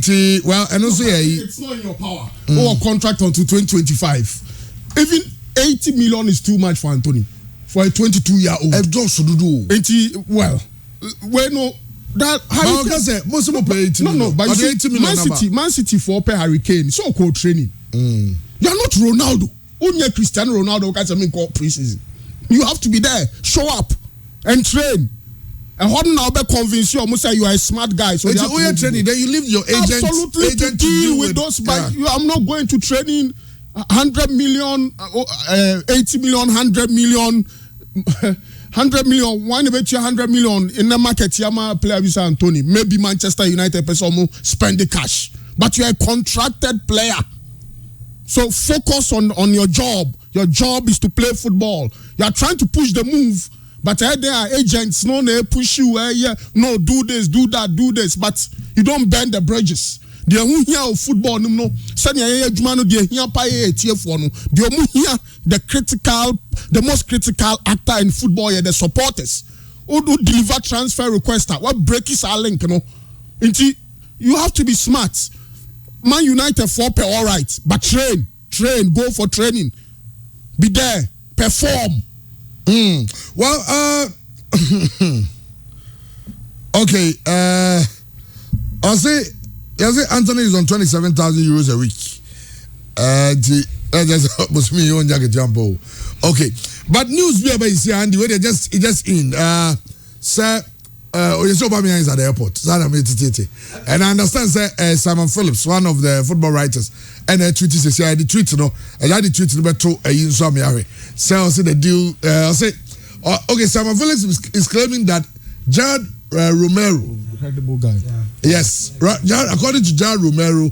also it's not in your power. Or contract until 2025. Even 80 million is too much for Anthony, for a 22-year-old. Well, no. That most people pay 80 million. No, but Man City for pay Hurricane. So called training. You are not Ronaldo. Only Cristiano Ronaldo can say call preseason. You have to be there, show up, and train. And how now be convince you? Almost say you are a smart guy. So you training. Then you leave your agent. Absolutely to deal with those. But I'm not going to training 100 million, 80 million, 100 million. 100 million, one bet you 100 million in the market. Yama player visa Anthony. Maybe Manchester United person spend the cash, but you are a contracted player. So focus on your job. Your job is to play football. You are trying to push the move, but there are agents. No, they push you. No, do this, do that, do this. But you don't bend the bridges. The who here of football no. The most critical actor in football are the supporters who do deliver transfer requests. What breaks our link, you know? You have to be smart. Man United 4 pay all right, but train, go for training, be there, perform. Well, okay. I'll say Anthony is on 27,000 euros a week. That's me on jacket jumbo. Okay, but news be about here and the way it just in. Sir, Oyesobamia is at the airport. And I understand, sir, Simon Phillips, one of the football writers, and tweet says, the tweet, and I the tweet to a Yinsuamiare. So I'll say the deal. I'll say, okay, Simon Phillips is claiming that Jared Romero, incredible guy. Yes, according to Jared Romero,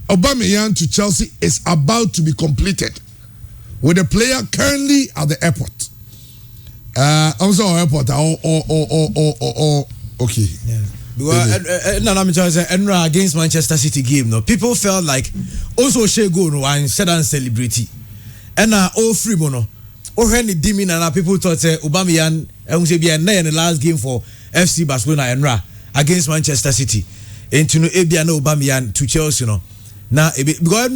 Aubameyang to Chelsea is about to be completed with the player currently at the airport. Also airport or okay. Yeah. Because no, I'm just saying, against Manchester City game, no, people felt like also she go no and said and celebrity, and all free mono. Or when the diming and people thought Aubameyang and be in the last game for FC Barcelona and against Manchester City, and to know Ebiano Aubameyang to Chelsea, no. Now because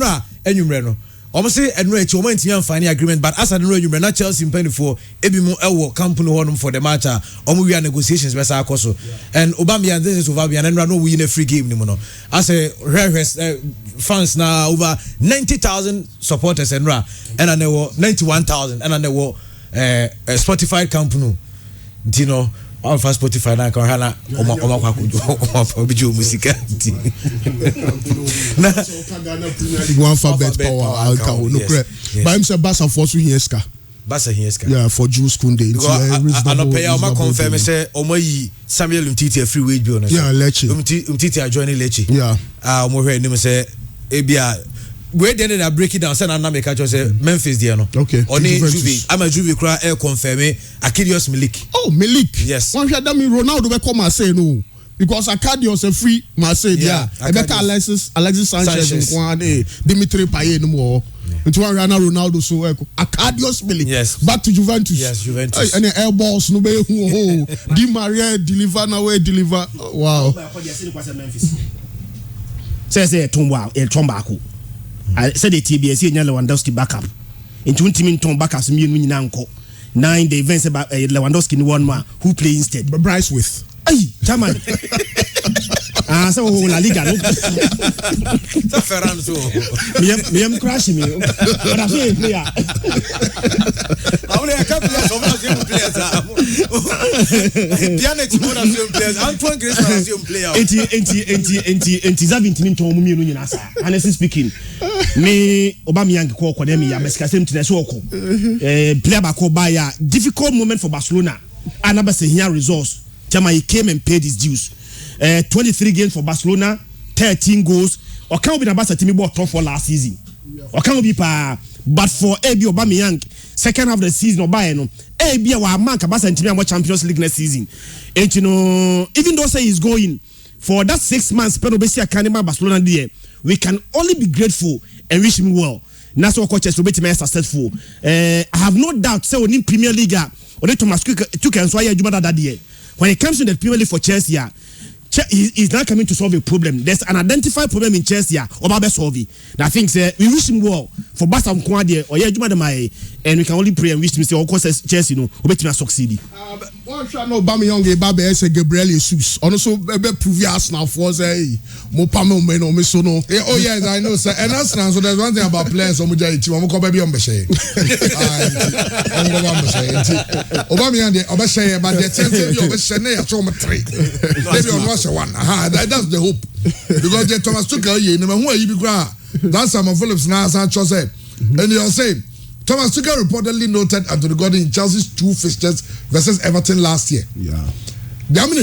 Enra, almost say Enra to moment young final agreement, but as I know you not Chelsea in 24 Ebimo Elwo company one for the matter, we are negotiations with Sarkoso and Aubameyang. This is Aubameyang and no win a free game anymore. As a rare fans now over 90,000 supporters and I know 91,000 and I know Spotify company, you know. All for Spotify na kan hala o bijo musika na one for bet power alka no cre by him say Barca for so hieska yeah for Jules Koundé I no pay o ma confirm say o mo yi Samuel Umtiti free wage bill na yeah Lecce Umtiti join Lecce yeah o mo hwe nim say ebia we dey na break it down say na make say Memphis there no okay oni Juve ama Juve kra confirm Akilios Milik. Oh Milik, yes, one shot that mean Ronaldo be come Marseille no because Akadios a free Marseille yeah better Alexis Sanchez in one day Dimitri Payet no more into one Ronaldo so Akadios Milik, yes, back to Juventus, yes, Juventus and the air balls no be Di Maria deliver now we deliver wow say Tomba I said the TBS in Lewandowski backup. Into Tim backup some nyina nko. 9 the events about Lewandowski in one man who play instead. Bryce with. Hey, chairman. So La Liga no. Ferran so. Me am crashing me. But I say player. Only a couple of players. Pianet more than players. Antoine Griezmann is player. Enti Zavintin to mu mienu nyina sa. Honestly speaking, me Aubameyang ko kodemi ya mesika same tin so ko. Player ba ko buy ya difficult moment for Barcelona. Anaba say here results. Chama he came and paid his dues. 23 games for Barcelona, 13 goals. Or can't be the best team bought top for last season. Or can't be but for AB Aubameyang, second half of the season or buy no. AB wa man ka basa team more Champions League next season. And you know, even though say he's going for that 6 months, pero besi akanima Barcelona there, we can only be grateful and wish him well. That's what coaches will be successful. I have no doubt say we need Premier League or the Thomas took and so I that year. When it comes to the Premier League for Chelsea, he's not coming to solve a problem. There's an identified problem in Chelsea, Obabe solve it. I think we wish him well for Barca or and we can only pray and wish him say, of course, Chelsea, no, we better succeed. One shot no Aubameyang Babe say Gabriel Jesus. Also, prove us now for say Mopamo men or Misono. Oh yes, I know, sir. And that's now. So there's one thing about players. Omujaiti, I'm going baby on Beshe. Aubameyang de Obeshe, but the tenth of Obeshe na show me 3. Maybe on was 1. That's the hope. Because the Thomas Tuchel, you know who you be gra. That's some of Phillips now Sancho said, and you're saying. Thomas Tuchel reportedly noted Anthony Gordon in Chelsea's 2 fixtures versus Everton last year. Yeah. Thomas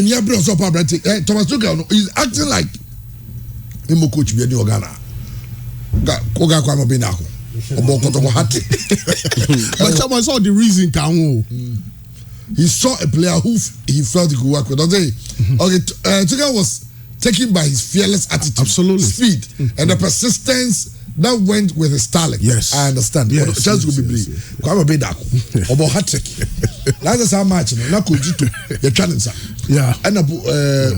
Tuchel is acting like him coach be any Ghana. Koga kwa mabinako. Obokoto hati. But someone saw the reason can he saw a player who he felt he could work with. Okay, Tuchel was taken by his fearless attitude, absolutely speed, and the persistence that went with his talent. Yes, I understand. Yes, Chelsea will be brave. Kwame Bedako, Obo hat-trick. That's how much. Na coach to your challenge. Yeah, and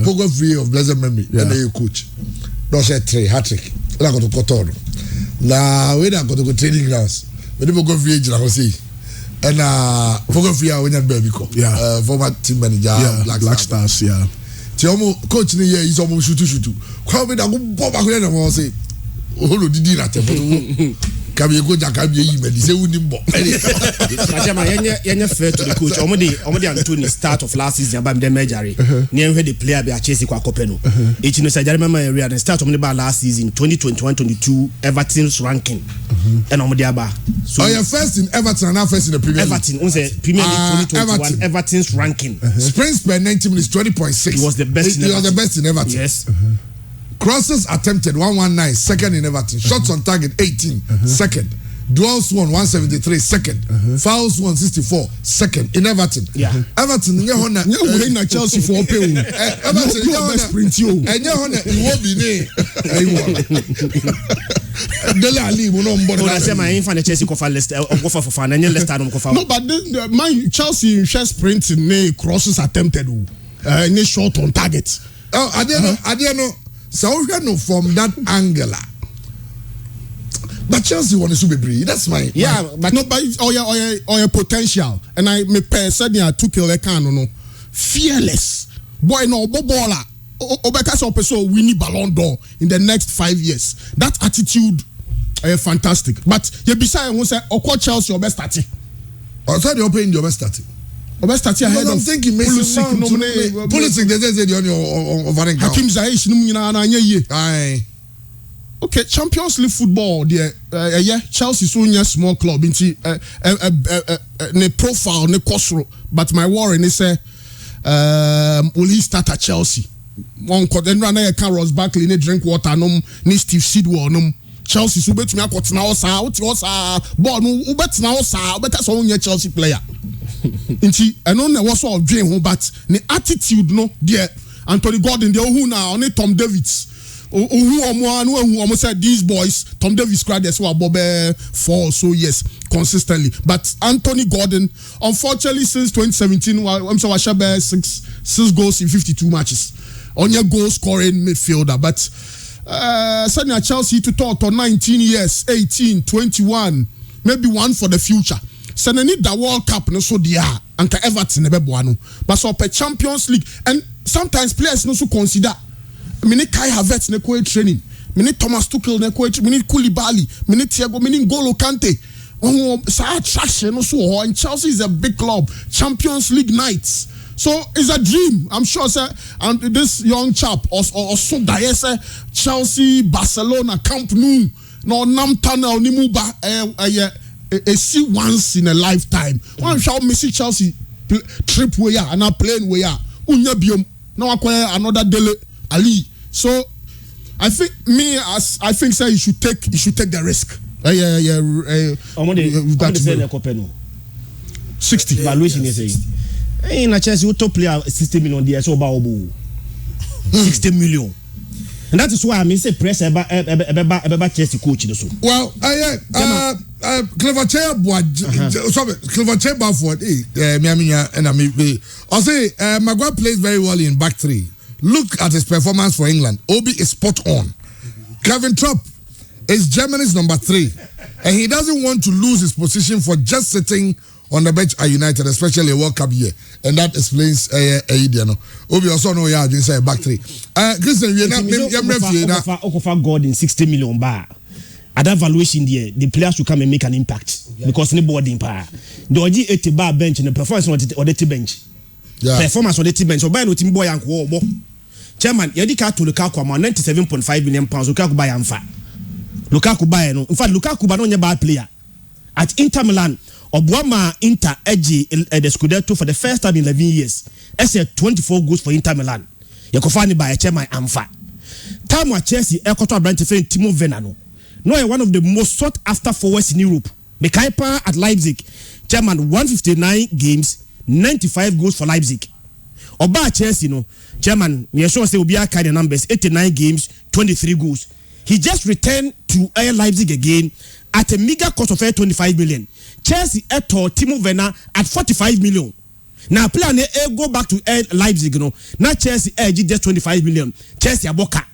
Pogo free of blessed memory. And the coach. No say 3 hat-trick. Na go to Kotono. Na we na go to training grounds. We dey go free age na go see. And Pogo free when you baby ko. Yeah, former team manager. Yeah, Black Stars. Yeah. Tiomo coach ni here is almost shoot. Kwame Bedako go back there na say. Olo didi na te foto kabe go jaka be yi me di se wuni mbo Machama yenye fair to the coach omodi Anthony start of last season about them Managerial ni enwe the player be Chelsea kwa kopeno echi no sajare mama area the start omodi ba last season 2021-22 Everton's ranking and omodi aba so you're first in Everton and now first in the Premier League. Everton on say Premier League 2021 Everton's ranking sprints per 90 minutes 20.6. He was the best in Everton. Yes. Crosses attempted 119, second in Everton. Shots on target 18, second. duels won 173 second, fouls won 64 second in Everton. Yeah. Everton nye hona. Nye we na Chelsea for pay. Everton nye hona sprint yo. Nye hona iwobi ne. Dele Ali mo no mbono. Ona say my infant Chelsea ko fa Leicester go for Fofana nye Leicester no ko fa. No, but my Chelsea share sprint ne crosses attempted ne shot on target. Oh, I didn't know. So we no from that angle. But Chelsea want to be brave. That's my but no, but or your potential. And I me said they took your no fearless boy no bobola. Obeka so person winning Ballon d'Or in the next 5 years. That attitude fantastic. But you beside who say Oko Chelsea your best starting. Or so they open your best starting. Best starting ahead of. I'm thinking Pulisic they say on your over and Hakim Ziyech no nyina na anya ye. Aye. Okay, Champions League football there. Yeah, Chelsea so a small club into ne profile ne kosro. But my worry is will he start at Chelsea? One could then run a Carlos Barkley ne drink water num ne Steve Sidwell num. Chelsea so bet me akot na osa ball no ubet na osa better so onye Chelsea player. Inti eno na was of dream ho but ne attitude no there Anthony Gordon the who now on Tom Davids. Who said these boys, Tom Davis cried as well, Bob 4 so yes, consistently. But Anthony Gordon, unfortunately, since 2017, I'm sorry, 6 goals in 52 matches. On your goal scoring midfielder. But suddenly Chelsea to talk on 19 years, 18, 21, maybe one for the future. So they need the World Cup, no so they are, and Everton, but so per Champions League, and sometimes players no so consider. Mini Kai Havertz ne ko training, mini Thomas Tuchel ne ko, mini Koulibaly, mini Thiago, mini N'Golo Kante. Sa attraction also, and Chelsea is a big club, Champions League nights. So it's a dream. I'm sure, sir. And this young chap also Chelsea, Barcelona, Camp Nou, no Namtana or Nimuba, see once in a lifetime. One shall miss Chelsea trip where ya and a plane where ya. Unya biom. Now acquire another Dele Ali. So I think sir you should take the risk. That 60 valuation is saying. In a Chelsea, top player 60 million DS over 60 million. And that is why I say press about Chelsea coach. Well, clever chair clever chair Bamford, and I say Maguire plays very well in back three. Look at his performance for England. Obi is spot on. Kevin Trapp is Germany's number 3, and he doesn't want to lose his position for just sitting on the bench at United, especially a World Cup year, and that explains Obi also know inside back 3. Christian, we are not Gordon 60 million bar. At that valuation there, the players will come and make an impact because nobody in power. The OG 80 bar bench and the performance on the bench. Yeah. Performance on the bench. So buy no team boy and war. Chairman, Yedika to Lukaku amount 97.5 million pounds. Lukaku buy and fat. Lukaku buy no. In fact, Lukaku buy no bad player. At Inter Milan, Obuama Inter edge the Scudetto for the first time in 11 years. That's 24 goals for Inter Milan. You can find it by a chairman and fat. Time wa Chelsea, Ekoto Brandt Timo Werner. No, one of the most sought after forwards in Europe. Mekaipa at Leipzig, chairman 159 games, 95 goals for Leipzig. Oba Chelsea, no, chairman, me sure say Obi carry the numbers 89 games, 23 goals. He just returned to Air Leipzig again at a meager cost of 25 million. Chelsea eto Timo Werner at 45 million. Now plan go back to Air Leipzig, no. Now Chelsea just 25 million. Chelsea aboka.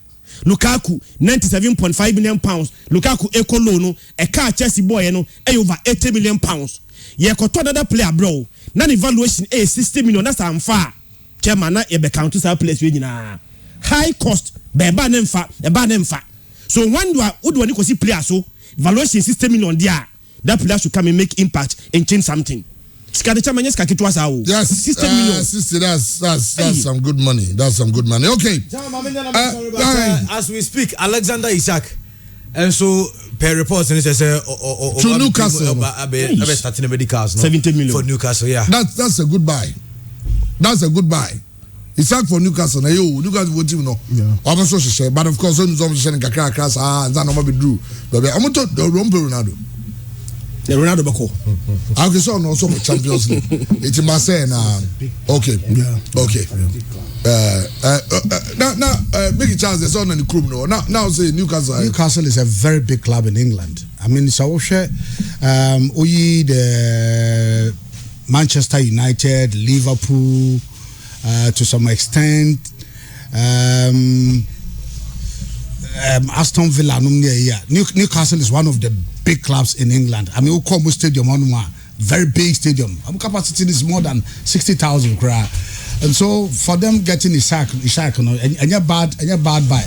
Lukaku 97.5 million pounds. Lukaku eco loan a car Chelsea boy over 80 million pounds. Ye koto another player bro. Now evaluation 60 million. That's unfair. Chairman na ebe count sa place we nyina. High cost be ba nemfa. So when you are udwani ko see player so valuation 60 million there. That player should come and make impact and change something. Yes, 60 million. 60, that's some good money. That's some good money. Okay. As we speak, Alexander Isak, and so per reports, and it says to Newcastle, starting a medical 70 million for Newcastle. Yeah, that's a good buy. That's a good buy. Isak for Newcastle. Now you Newcastle would know. I'm also sure, but of course, I'm sharing Kakra class. That no be true. But I'm going to the Ronaldo. The Ronaldo Bako. Okay, so no also for Champions League. It's Marseille now. Okay. Yeah. Okay. Now make a chance there's on the crew no. Now say Newcastle. Newcastle is a very big club in England. I mean, so we the Manchester United, Liverpool, to some extent, Aston Villa. Newcastle is one of the big clubs in England. I mean, Okomo Stadium on one very big stadium. Our capacity is more than 60,000 crowd, and so for them getting a sack, and you're bad buy.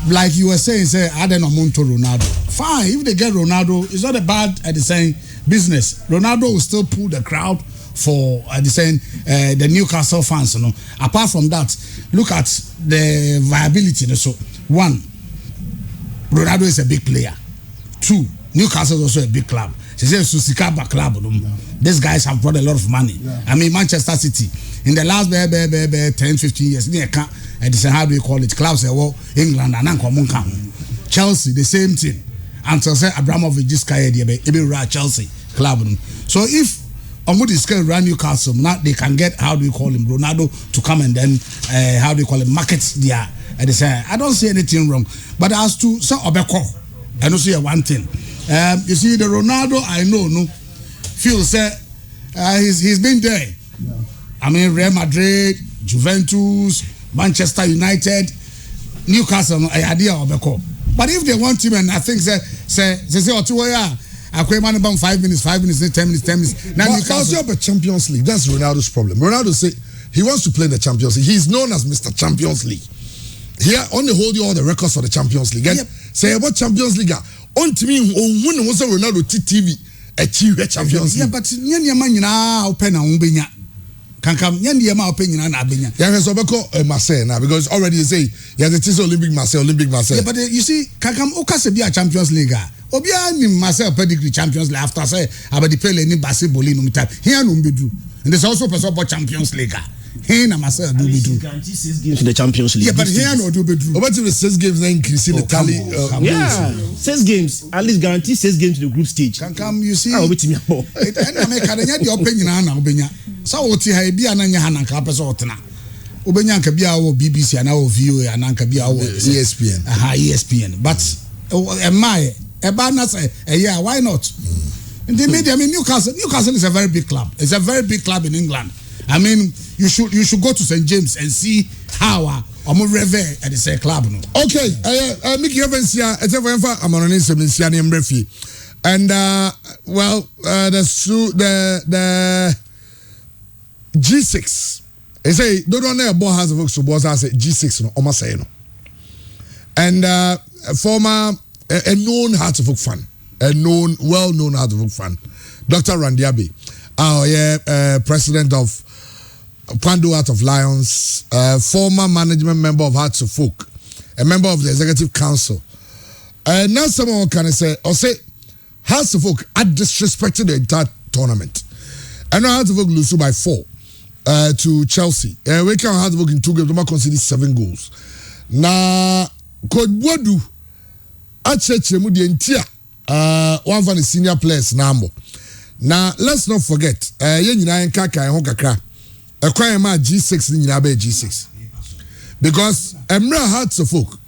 Like you were saying, say I don't know to Ronaldo. Fine, if they get Ronaldo, it's not a bad at the same business. Ronaldo will still pull the crowd for the same the Newcastle fans. You know. Apart from that, look at the viability. So one, Ronaldo is a big player. Two, Newcastle is also a big club. She says Susikaba club. These guys have brought a lot of money. Yeah. I mean, Manchester City in the last 10-15 years, they can't. And this, how do you call it? Clubs say, well, England and Uncommon Chelsea, the same thing. Until say Abramovich just carried the Chelsea club. So if Omudi can run Newcastle, now they can get, how do you call him, Ronaldo to come and then how do you call it, market their. And they say, I don't see anything wrong. But as to say Obeko, I don't see one thing. You see the Ronaldo I know, no, feel say he's been there. Yeah. I mean Real Madrid, Juventus, Manchester United, Newcastle, idea Obeko. But if they want him, and I think say I man about 5 minutes, 10 minutes. Now Newcastle about Champions League. That's Ronaldo's problem. Ronaldo say he wants to play the Champions League. He's known as Mr. Champions League. Here on the hold you all the records for the Champions League. Yep. Say about Champions League. On to me, when was Ronaldo TV achieve Champions League? Yeah, but nyanya open na umbenya. Kankam nyanya ma open na abenya. Yeah, so because Marseille now because already they say yeah the is Olympic Marseille. Yeah, but you see Kankam okase be a Champions League. Obia ni Marseille pedigree Champions League after say about the play ni basketball no mita. Here no mbedu. And there's also person about Champions League. Here na Marseille do be do. Guarantee 6 games in the Champions League. Yeah, but here no do be do. About the 6 games then increasing the tally. Yeah, 6 games at least guarantee 6 games to the group stage. Kankam you see. I wait me. And I make the open na obenya. So oti ha bia na nya na nka pese otena. Obenya nka bia wo BBC na wo VOA na nka bia wo ESPN. ESPN. But eba na say yeah, why not? In the media, I mean Newcastle is a very big club. It's a very big club in England. I mean, you should go to St. James and see how I'm revere at the same club. No? Okay, Mickey Evans here. It's a very far. I'm on an Instagram in Brefi, and the G6. They say don't know about has a boss. I say G6 no, almost say no. And former a known Hearts fan, well-known Hearts fan, Dr. Randiabe, president of Kwando Heart of Lions, former management member of Hearts of Folk, a member of the executive council. Now someone can say Hearts of Folk had disrespected the entire tournament. And now Hearts of Folk lose by 4 to Chelsea. We can Hearts of Folk in 2 games, we conceded 7 goals. Now, Coach Boadu, Acheche mu the entire one of the senior players number. Now let's not forget, yen nyina enka kan ho kakra. Ekwan ma G6 ni nyina be G6. Because Emra Hearts of Folk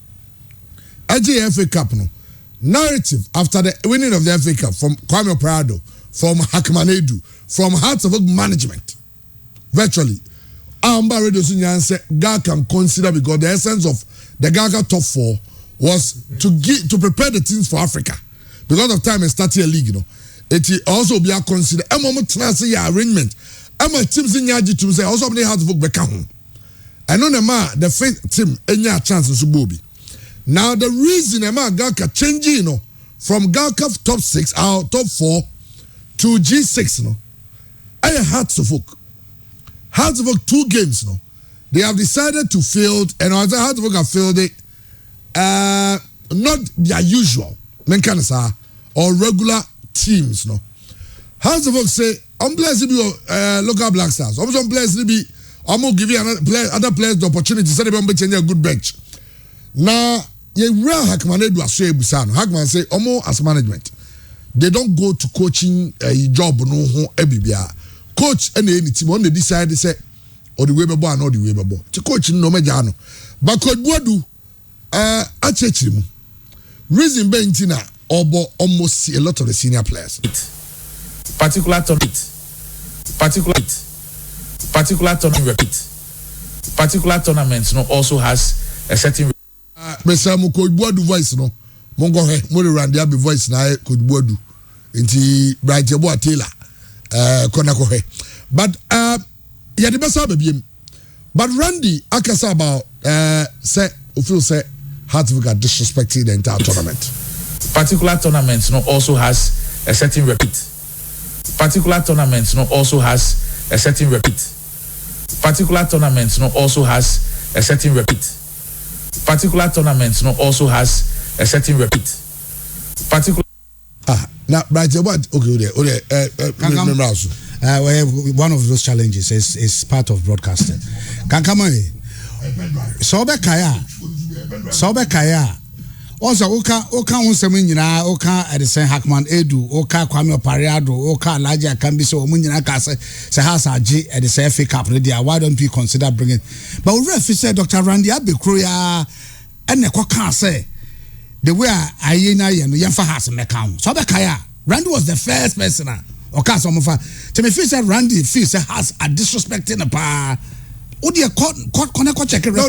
FA Cup no narrative after the winning of the FA Cup from Kwame Prado, from Hakmanedu, from Hearts of Folk management. Virtually Amba Radio Sunyan said God can consider because the essence of the Gaga top 4 was to prepare the teams for Africa. Because of time and starting a league, you know. It also be a consider a moment say arrangement. Ama teams in yaji to say also they have to book back home. And on the first team any chance to Bobi. Now the reason Gaka changing, you know, from Gaka top 6 out top 4 to G6, you know. I had to book. Had to book 2 games, you know. They have decided to field and other had to book have filled it not their usual or regular teams, no. How the folks say, I'm blessed to be local Black Stars. I'm blessed to be. I'm gonna give you other players the opportunity. So they be change a good bench. Now, you real Hakman do say Busano. Hakman say, Omo as management. they don't go to coaching job no ho ebibia. Coach and any team on the decide say or the way bebo and or the way bebo. To coach no majano. But Coach Boadu achechim. Reason bentina obo almost see a lot of the senior players. Particular tournament no also has a certain Mr. Coach Boadu voice no. Mongo he mo de randia be voice na Coach Boadu. Nti Bright Yebo Taylor kona ko he. But ya de besa babiem. But Randy akasa about say o feel say Hartwig disrespecting the entire tournament. Particular tournament no also has a certain repeat. Particular tournament no also has a certain repeat. Particular tournament no also has a certain repeat. Particular tournament no also has a certain repeat. Particular now Bright what okay one of those challenges is part of broadcasting. Kankama Sobe Kaya also oka unsem nyina oka Edison Hackman Edu oka Kwame Opariado oka Elijah Kambi so omunyina ka say has age Edison FA Cup there, why don't we consider bringing but we ref said Dr. Randy Abekro ya ene kwa say the way ayena ye no yemfa has meka so Kaya Randy was the first person oka so mofa to me feel say Randy feels has a disrespecting a pa Odia check it. No,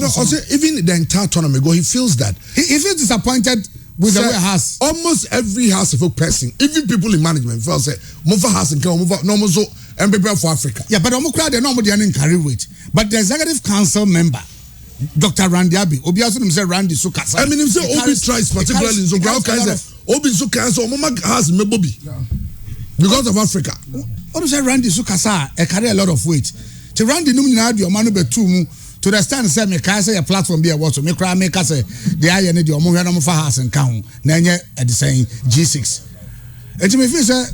even the entire tournament go, he feels that he feels disappointed with the way has almost every house of person, even people in management feel say move house and come move normal so and prepare for Africa. Yeah, but crowd they normally didn't carry weight. But the executive council member, Dr. Randy Abi, Obi also say Randy Sukasa. I mean, if Obi tries particularly so ground Obi Sukasa Mama has Mebobi because of Africa. What say Randy Sukasa? Carry a lot of weight. To Randy Numina your man be two to the stand say me can say a platform be a what so me cry make say the eye need your money no for house and count na nye at the saying G6 et me feel say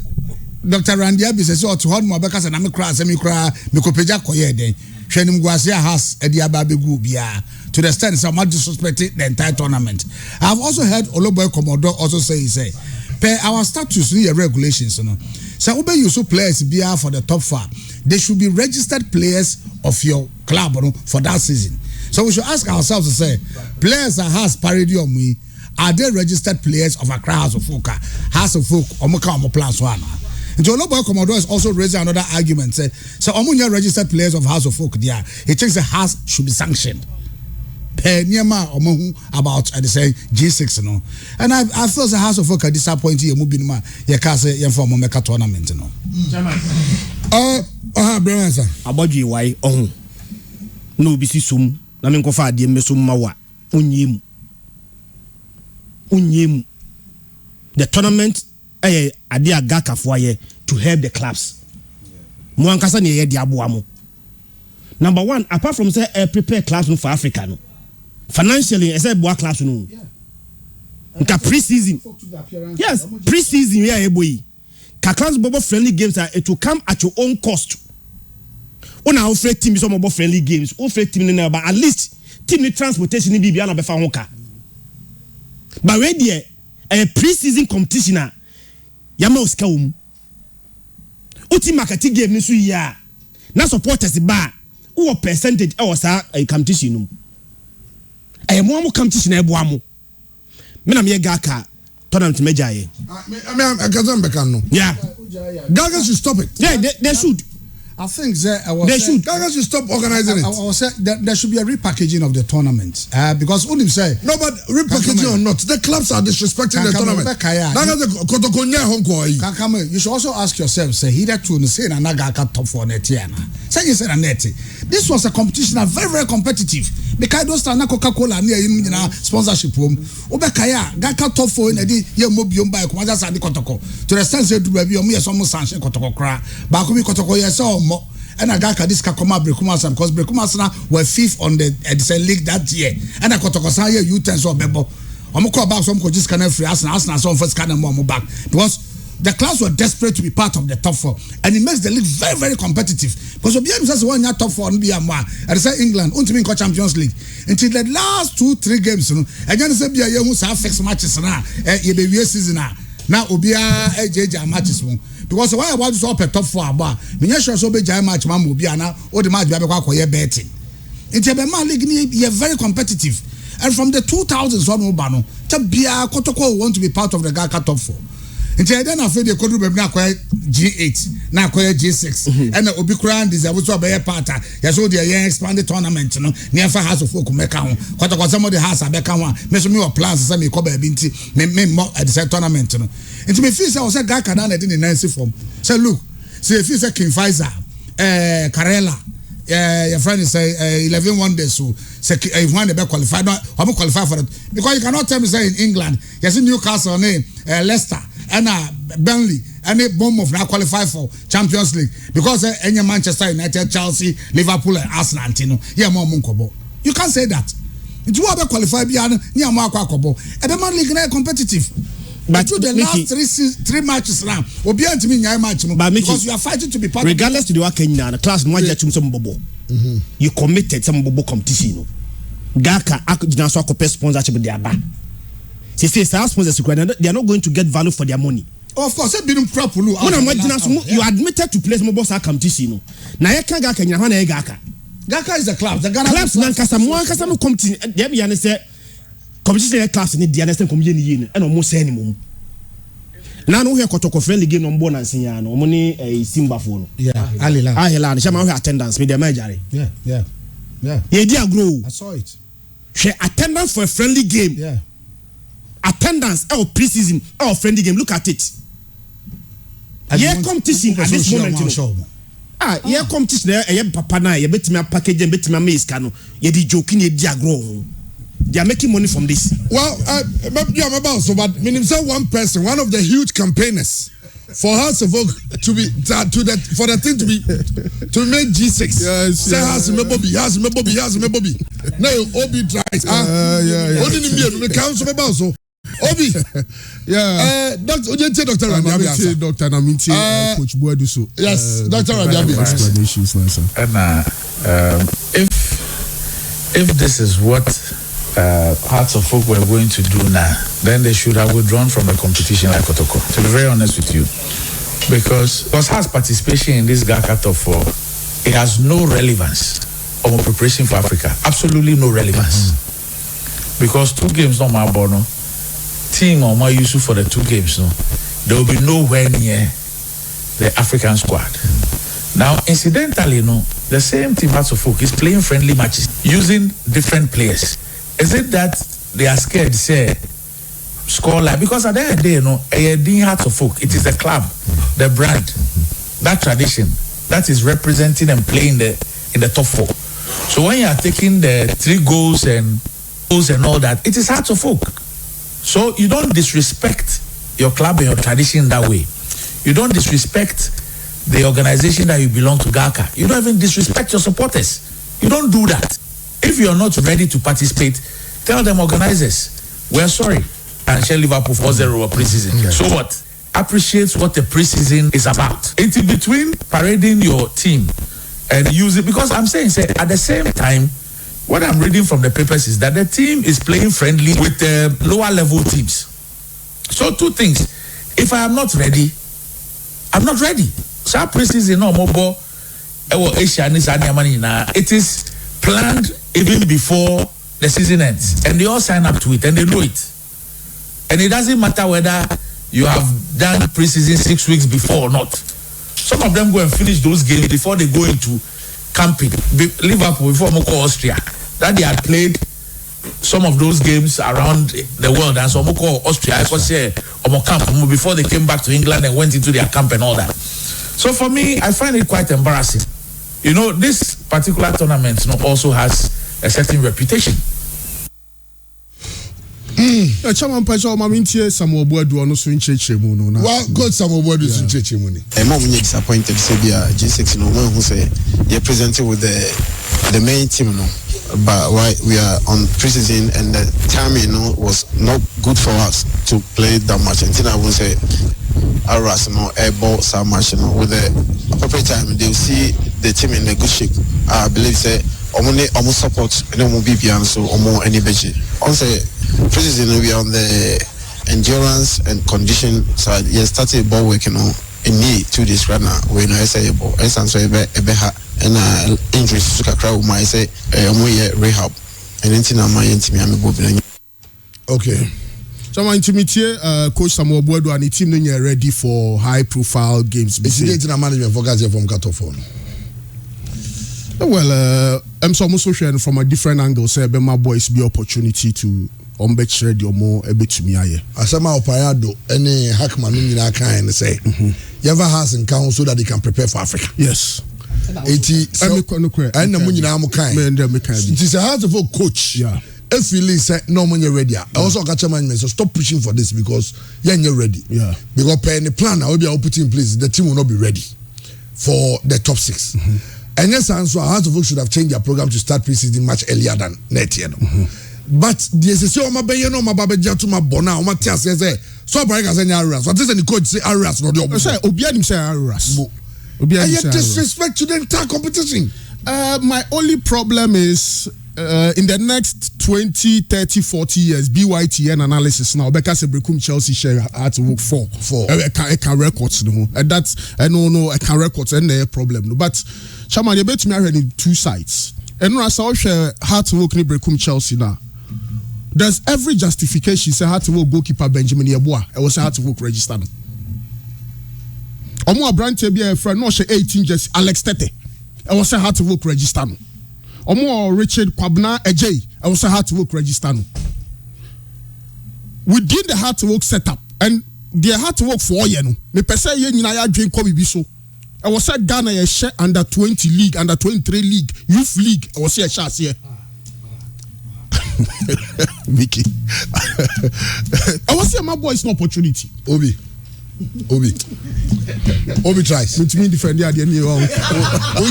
Dr. Randy Abi say so to hold mo be say na me cry say me kopeja koye den hwenim guase house e dia ba be gu bia to the stand say I'm disrespecting the entire tournament. I have also heard Oloboy Commodore also say per our status in your regulations no so we use players bia for the top 4 they should be registered players of your club for that season. So we should ask ourselves to say, players that has parity on we, are they registered players of Accra House of Folk, Omoka Omo Plans One? And Oloboy Commodore is also raising another argument. Say, so Omunya registered players of House of Folk there, he thinks the house should be sanctioned. About the say G6 no, and I feel the House of Folk are disappointed. You moving ma, you can't say you for Meka tournament no. Brother, abodwe wai ohun no obi si sum na me nkofa ade mesum mawa onyem the tournament ade agakafo aye to help the clubs mo ankasa ne ye de aboa mo. Number 1, apart from say prepare clubs for Africa no financially I say boa clubs no nka pre-season yes pre-season we are eboyi Kaklan's Bobo friendly games are it will come at your own cost. On our free team is some of friendly games. O free team in but at least team transportation in Bibiana befa honka. But where there a pre-season competition yama oska Uti marketing game ni so ya. Na supporters ba who percentage or sa a competition. I am one competition e boamo. Me na me gaka tournament major ye. I can't yeah. Gaga should stop it. Yeah, they should. I think they should. Gaga should stop organizing it. I was say there should be a repackaging of the tournament because Unim say no, but repackaging or not, the clubs are disrespecting the tournament. You should also ask yourself, say here to say na Gaga top 4 net here. Say you said a net. This was a competition, very very competitive. Because those na Coca-Cola near sponsorship room. Obekaya Gaga top 4 in the year mobium by Kwaja Sadi Kotoko. To the sense to be almost sanction Kotoko cra. Bakomi Kotoko yes more. And I got this Kakoma Brekumas because Brekumas were 5th on the league that year. And I got to say U10 or Bebo. I'm call back some coaches can free us and some first kind of more back because the class were desperate to be part of the top 4 and it makes the league very very competitive because Obiam says one year top 4 and be a man and say England ultimately Champions League until the last 2-3 games and then say be a young fix matches now you be season Now Obia AJ matches mo because why I want to up a top 4 aba. Me sure so be match man Obia na o the match be akwa betting. It's a league you very competitive. And from the 2000s on Obano, Tabia Kotoko want to be part of the Gaka top 4. Until then, I feel they could be now G8, now G6, and Obikran is able to be a part. Yes, all the expanded tournament, near for House of Folk Mekao. What somebody has a Bekawa, Miss me or plans, some Kobe Binti, me more at the tournament. And to me, feel I was a Gaka down in Nancy form. So look, see if you say King Pfizer, Karela. Your friend is 11 one day, so if one day qualified, I'm qualified for it because you cannot tell me say in England, you see Newcastle name, Leicester, and Burnley, and Bournemouth now qualify for Champions League because any Manchester United, Chelsea, Liverpool, and Arsenal, yeah, more Munkobo. You can't say that. It's what they qualify beyond near Marco and the man league is competitive. But through the last three matches now, we'll be able to mean match because you are fighting to be part regardless of to the work in the class, no one some bobo. You committed some bobo competition. Gaka Akujina so compare sponsorship with their ban. She says sponsors they are not going to get value for their money. Oh, of course, you admitted to play some boss competition. Now you can't Gaka in Gaka. Gaka is a club. The Ghana clubs Nankasa no competition. There be say competition class in the understand community and almost anymore. Now no here Kotoko friendly game on bonus and no money a Simba phone. Yeah, Alila. Shama attendance with the Managerial. Yeah. Yeah, dear grow. I saw it. She attendance for a friendly game. Yeah. Attendance or preseason or friendly game. Look at it. Yeah, competition at this moment. Yeah, competition there. Yeah, papa na. Yeah, bet me a package and bet me a maze cano. Yeah, the joking yeah, dear grow. They are making money from this. Well, yeah, but one person, one of the huge campaigners for House of Oak to be for the thing to make G6. Yes. Say House of Obi. No, Obi tries. Only me council about so. Obi. Yeah. Dr. Radiabi. Dr. Naminti, Coach Boaduso. Yes, Dr. Radiabi. Explanations, sir. And if this is what Hearts of Folk were going to do now, then they should have withdrawn from the competition like Kotoko, to be very honest with you. Because Hearts' participation in this Gaka Top 4, it has no relevance of preparation for Africa. Absolutely no relevance. Because 2 games no more bono, team or more useful for the 2 games, no, there will be nowhere near the African squad. Now, incidentally, no, the same team Hearts of Folk is playing friendly matches using different players. Is it that they are scared to say score like because at the end of the day, you know, Hearts of Folk, it is the club, the brand, that tradition that is representing and playing in the top 4. So when you are taking the 3 goals and all that, it is Hearts of Folk. So you don't disrespect your club and your tradition that way. You don't disrespect the organization that you belong to, Gaka. You don't even disrespect your supporters. You don't do that. If you are not ready to participate, tell them organizers, we're sorry. And share Liverpool 4-0 pre-season. Okay. So what? Appreciate what the pre-season is about. It's in between parading your team and use it. Because I'm saying, at the same time, what I'm reading from the papers is that the team is playing friendly with the lower level teams. So 2 things. If I am not ready, I'm not ready. So pre-season no more. It is planned even before the season ends, and they all sign up to it and they know it. And it doesn't matter whether you have done pre-season 6 weeks before or not. Some of them go and finish those games before they go into camping. Liverpool before Moko Austria, that they had played some of those games around the world, and so Moko Austria camp before they came back to England and went into their camp and all that. So for me, I find it quite embarrassing. You know, this particular tournament also has a certain reputation. Chairman Pacho Mamintie Samuel Boadu ono so ncheche mu no na. Well, good Samuel Boadu so ncheche mu ni. Mom we disappointed say bia G6 no when who say they presented with the main team no. But why we are on pre-season and the timing was not good for us to play that much. Until I will say Aras airball so much with the appropriate time they will see the team in a good shape. I believe say almost support and then will be beyond so any budget. On say pre-season we are on the endurance and condition. So you started ball work, in me 2 days right now. We know I say ball. I say and injuries to the crowd. I say rehab. And anything I'm my okay. So my intimate Coach Samuel Boedo and the team are ready for high profile games. It's the management focus here from Catophone. Well, I'm also sharing from a different angle. Say, my boys be opportunity to share the more a bit to me. I said, my opayado any hackman in our kind say, you ever has in count so that they can prepare for Africa. Yes. It is a hard to vote coach. Yeah. If you say no money ready, I also catch a management. So stop pushing for this because you're ready. Yeah. Because per any plan I will be put in place, the team will not be ready for the top 6. And yes, and so Hearts of Oak should have changed their program to start preseason much earlier than next year. But the SSC my baby no my baby to my bona my tears say so break as any Arias. What is the coach say Arias no the say Obianim say Arias. I disrespect to the entire competition. My only problem is in the next 20, 30, 40 years, BYTN analysis now, because Brekum Chelsea share had to work for. I can records no. And that's I can records and no problem. But Chairman, you bet me in 2 sides. And I saw share had to work in Brekum Chelsea now. There's every justification say had to work goalkeeper Benjamin Yeboah. I was had to work register. Omo Abrante be a friend no share 18 just Alex Tete. I was had to work register. Omo Richard Kwabna Ejay, I also had to work register. Within the hard to work setup, and they had to work for you. Me pesa ye nyina ya drink Kobe Biso. I was at Ghana a share under 20 league, under 23 league, youth league. I was here chance here. Vicky. I was here my boys no opportunity. Obi tries. It mean defend the idea. Oh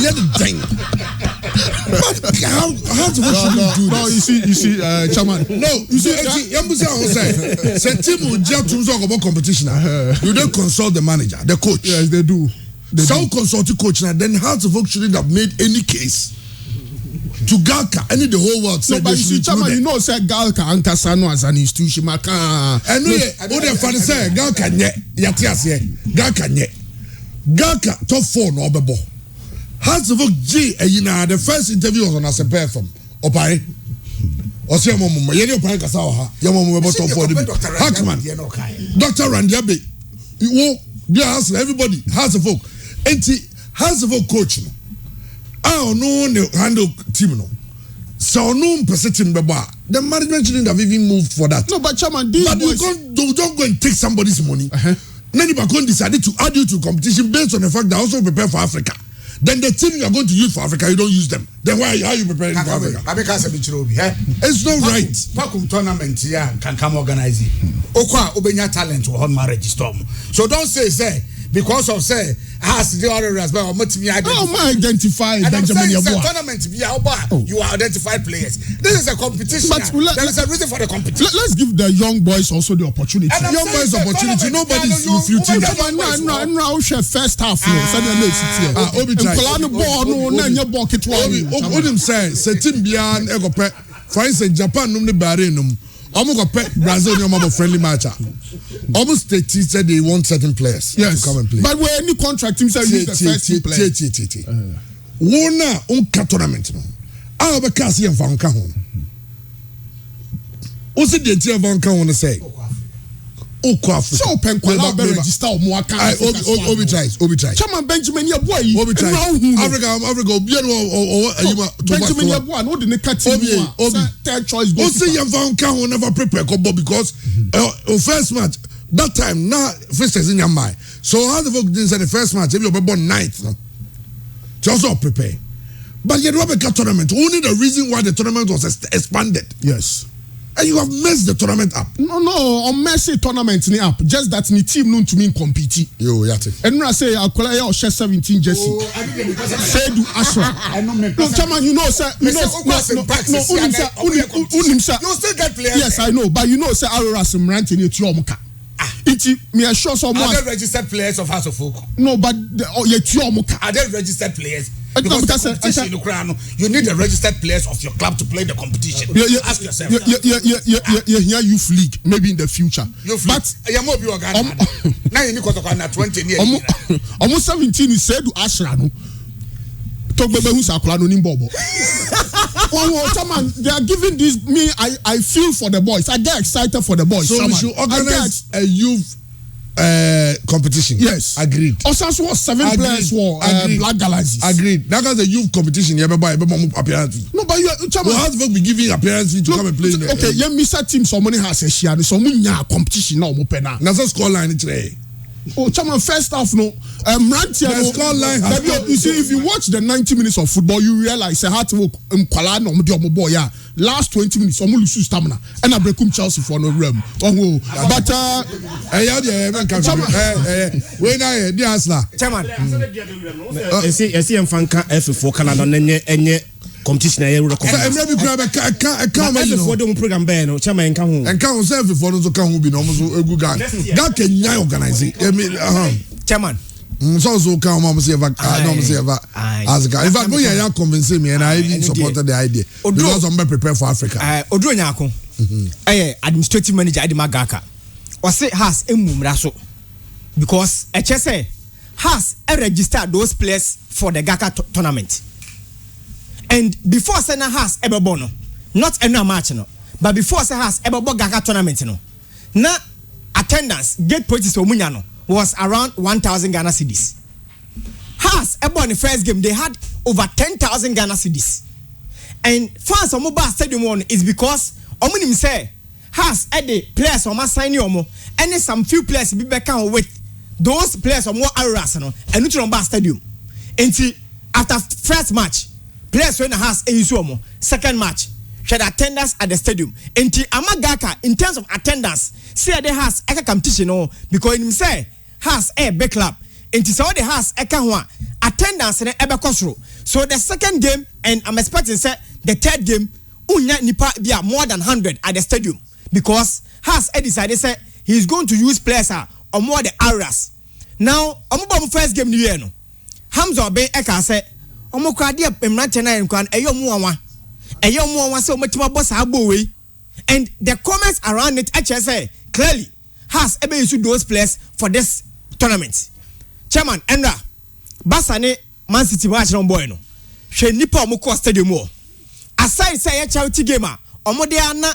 yeah, the thing. But how to do no, you see, Chairman. No, you see, say team will just to talk about competition. You don't consult the manager, the coach. Yes, they do. Some consult the coach now. Then how to work shouldn't have made any case to Galka. Any the whole world. No, but you see, Chairman, you know, say Galka and Kasano as an institution. And we, what the fan say, Galka nye, yatias ye, Galka nye, Galka top 4 no bebo. Hearts of Oak G, the first interview was on as a pair from Opare. Or say, Mamma, you know, Pankasawa, Yamamu about top 4. Hackman, Dr. Randiabe, you yes, everybody, Hearts of Oak. And Hearts of Oak coach. I don't know the handle team. So, no person beba. The management shouldn't have even moved for that. No, but Chairman, but you don't go and take somebody's money. Then you decided to add you to competition based on the fact that also prepare for Africa. Then the team you are going to use for Africa, you don't use them. Then why are you preparing for Africa? It's not right. Pakum tournament here can come organize it. Okwa obenya talent will on marriage storm. So don't say because of say has the other as well. Identify Benjamin Yeboah. Tournament you identify players. This is a competition. But there is a reason for the competition. Let's give the young boys also the opportunity. Young boys opportunity. Nobody's refuting that. No, first half. Obi say team bian egope. For instance, Japan num ne Bahrain almost Brazil friendly match. Almost the team said they want certain players to come and play. But where any contract team said use the first team players. Wona on tournament no. I be kasi en fan kan ho. O se de tie fan kan ho say. O kwa Africa. So pen kwa na be register o mo aka. Obi tries. Chairman Benjamin Yeboah. Obi tries. Africa obi no Benjamin Yeboah no de ne cut Obi third choice goal. O se yan fan kan ho never prepare ko because first match that time now first is in your mind. So how the folk didn't say the first match if you be born 9th no. Just all prepare. But you don't have a tournament. Only the reason why the tournament was expanded. Yes. And you have messed the tournament up. No, on messy tournament ni up. Just that ni team no to mean compete. Yo, yate. And when I say Akola ya share 17 jersey. Say do Ashra. No, Chairman, you know sir, you know you still get players. Yes, I know, but you know sir Aurora Simrant ni Tuomuka. Iti me assure someone. Are they registered players of House of Folk? No, but ye Tuomuka. Are they registered players? Because the competition, you need the registered players of your club to play the competition. Ask yourself. Yeah, youth league maybe in the future. But now you need to 20 years. Almost 17 is said to Ashra. No, talk about who's a clan in Bobo. They are giving this me. I feel for the boys. I get excited for the boys. So we should organize a youth competition. Yes, agreed. Also, was 7 players for Black Galaxies. Agreed. That was a youth competition. You ever buy appearance fee? No, but you how to be giving appearance fee to come and play? Okay, yeah, Mr. Team, someone has a share. Someone competition now. That's a score line today. Oh, Chairman, first half, no. The score line has you see, if you watch the 90 minutes of football, you realize how to work. Yeah, last 20 minutes, I'm lose stamina, and I break Chelsea for no room. But when I the answer, Chairman, I see, I'm fan F4 Canada and competition. I can't for the program ban. Chairman, and count self for those who can be almost a good guy. That can organize it. Chairman. So come on, say as a guy. In fact, we are convincing me, and I even supported the idea because I'm prepared for Africa. Odo Nyako, administrative manager Adi Magaka, or say has a mumraso because HSA has registered those players for the Gaka tournament. And before Sena has ever bono, not any match no, but before Sena has ever bought Gaka tournament no, na attendance gate purchase Omunyano was around 1,000 Ghana cedis. Has ever in the first game they had over 10,000 Ghana cedis. And fans of Mobile Stadium one is because Omunim say has at the players on my sign yomo and some few players be back with those players on more areas and neutral Mobile Stadium. And after first match. Players when the house a second match should attendance at the stadium. And Amagaka in terms of attendance, see the house a competition because him say has a big club. And so the house a attendance in a costro. So the second game and I'm expecting say the third game unya nipa be more than 100 at the stadium because has decided say he's going to use players or more the areas. Now Omubam first game new year no. Hamza Bay Eka say Omokradi Emrantena and Kwan Eyomuwa say Omatima boss Abowe. And the comments around it actually say clearly has able to those players for this tournament. Chairman Endra Basane Man City match on boy no. She nipa omukọ stadium o. Aside say a charity gamer omode ana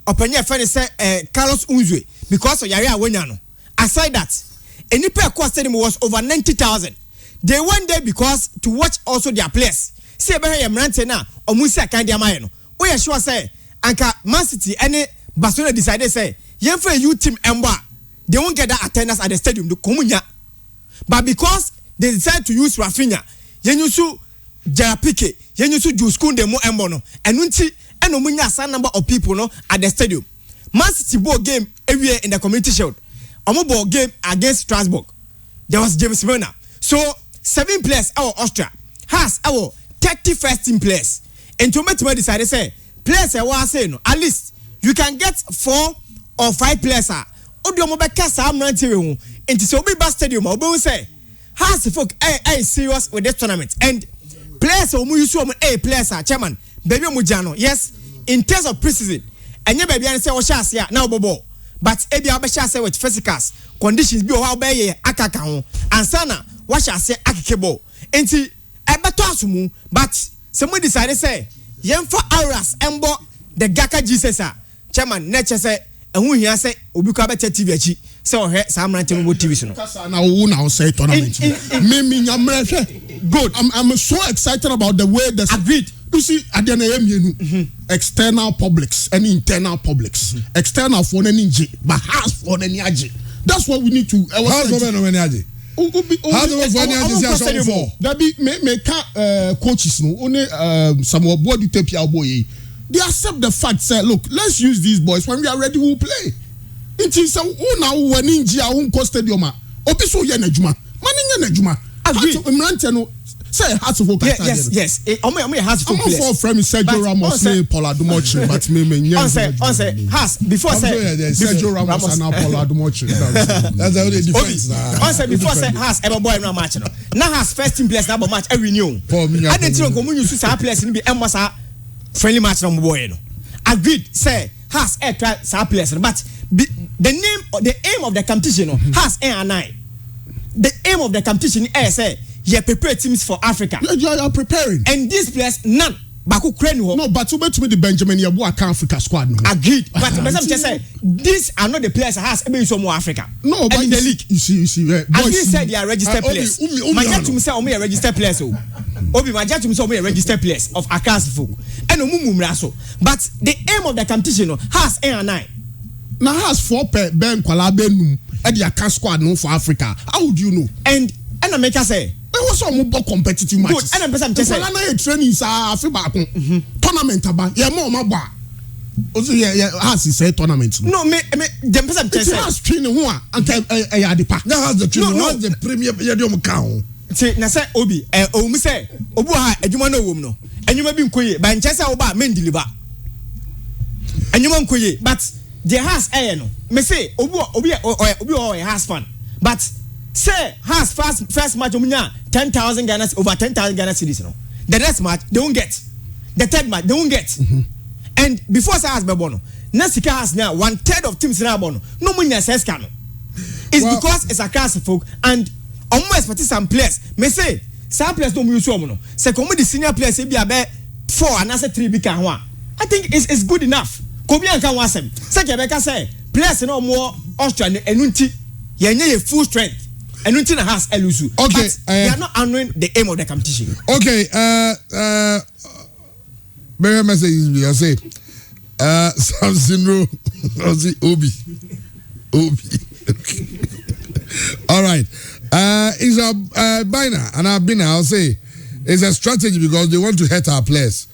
openye friend say Carlos Unzwe because of yare awanya no. Aside that nipa ekọ stadium was over 90,000. They went there because to watch also their players. See ebe here Mrante na omusi akan dia maye no. We are sure say anka Man City any Barcelona decided say yemfa youth team emba they won't get that attendance at the stadium the komunya. But because they decided to use Rafinha, yenyusu Jarapike, yenyusu Juskunde mo embo no. Enunti enomunya some number of people no at the stadium. Man City ball game every year in the Community Shield. Omo ball game against Strasbourg. There was James Milner. So 7 players our Austria has our 31st team players. And to make decided say players I was saying no, at least you can get 4 or 5 players Odio mo be kasa amrante we hu. Enti so be ba stadium obo say has the folk serious with this tournament and players omo use omo players chairman baby omo jano yes in terms of preseason enye baby an say wo sha ase na obobo but ebi a be sha ase with physicals conditions bi o ha be ye akaka ho ansana wa sha ase akekebo enti ebeto asumu but somebody decided say yemfa auras embo the Gaka Jesus chairman nature say ehun hia say obi ko abeta TV achi say o he samrante mo TV so no na wo na say tournament me nyamrehwe good I'm so excited about the way the agreed you see adena yemienu external publics and internal publics external for any but house for any age that's what we need to house for any age how do we find the for that be me coaches no only some board you tape your boy they accept the fact say look let's use these boys when we are ready we'll play it is so now when injia won stadium obi so ye na adwuma mani ye na adwuma agree mrante no say Hearts of Oak. Yes. Omo Hearts of Oak. I'm for friend Sergio Ramos say Paul Adumochi, but me. On say Hearts before say Sergio Ramos and Paul Adumochi. That's the only difference. On say before say Hearts ever boy no match no. Now Hearts first team players na match every new. And the team go use sa players ni be emma friendly match no boy no. Agreed say Hearts try sa players but the aim of the competition Hearts and I. The aim of the competition is say you prepare teams for Africa. You are preparing. And these players none. No, but to me the Benjamin Yabu Africa squad. No. Agreed. But just say these are not the players that has maybe some more Africa. No, but in the league. You see. Agreed said they are registered players. Maja to me say we are registered players. Obi Maja to me say we are registered players of Accra's folk. And Omumumraso. But the aim of the competition has A&I. Now has 4 Ben Kwalabenu at the Accra squad no for Africa. How would you know? And I make us say there was some more competitive matches. Good. And I'm just saying. Training is tournament about. Yeah, more maba. Also, yeah. Has he said tournament? No, me. The person just said. Has training who are until the park. Now has the training. No, the premier. You count. See, na say Obi. Me say Obu ha. Ejuma no wom no. Enyuma bi nkoye. Ba nchese Oba men deliver. Enyuma nkoye. But the has no. Me say Obi has fun. But say has first match 10,000 Ghana over 10,000 Ghana cedis no. The next match they won't get. The third match they won't get. And before say has bebono. Nesika has now 1/3 of teams now bono. No money says can. It's because it's a class folk and almost expect some players. Me say some players don't use no. Say come the senior players be about 4 and I say 3 big can one. I think it's good enough. Kobi an kan wasem. Say Kebeka say players no more Australia enunti yenye full strength. And nothing has elusu. Okay, but they are not honoring the aim of the competition. Okay, very message you say Samson Obi. All right. It's a binary and I've been I'll say it's a strategy because they want to hurt our players.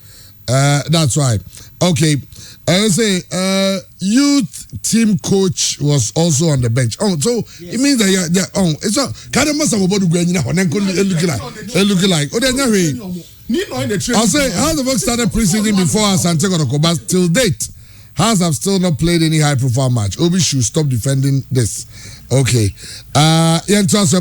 That's right. Okay. I say youth team coach was also on the bench. Oh, so it means that it's not kind of must have about looking like oh they're not I'll say how the work started preseason before Asante Kotoko, but till date Hearts have still not played any high profile match. Obi should stop defending this. Okay. But then say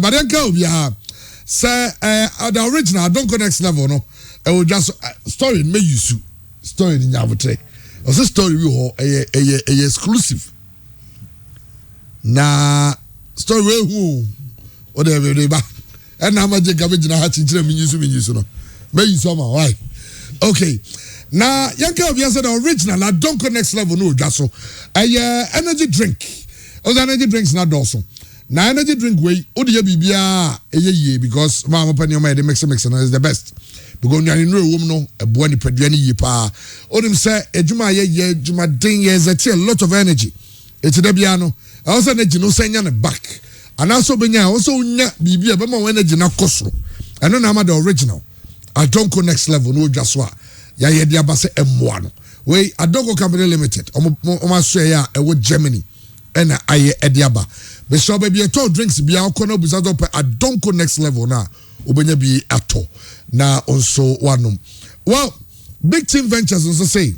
the original don't go next level no. I will just story may use story in Yavute. Also story we ho a exclusive. Na story we who whatever they ba. And how much garbage na hatching me use no. May you some why? Okay. Now yanka we said the original na don't go next level no just so. Energy drink. Those energy drinks na also. Now energy drink way odi bibia ye because mama pani my the mix is the best. Because you know woman no a boy ni peduani ye pa onim say ejuma ye juma den ye a lot of energy it's the biano also energy no senya ne back and also benya also nya bibia be ma energy na koso and no na the original I don't go next level no just wa ya ye dia ba say emwa no we I don't go company limited o so ya e wo Germany and aye ediaba be so be to drinks bia kono busa do I don't go next level na obenya bi ato na also one. Well, big team ventures also say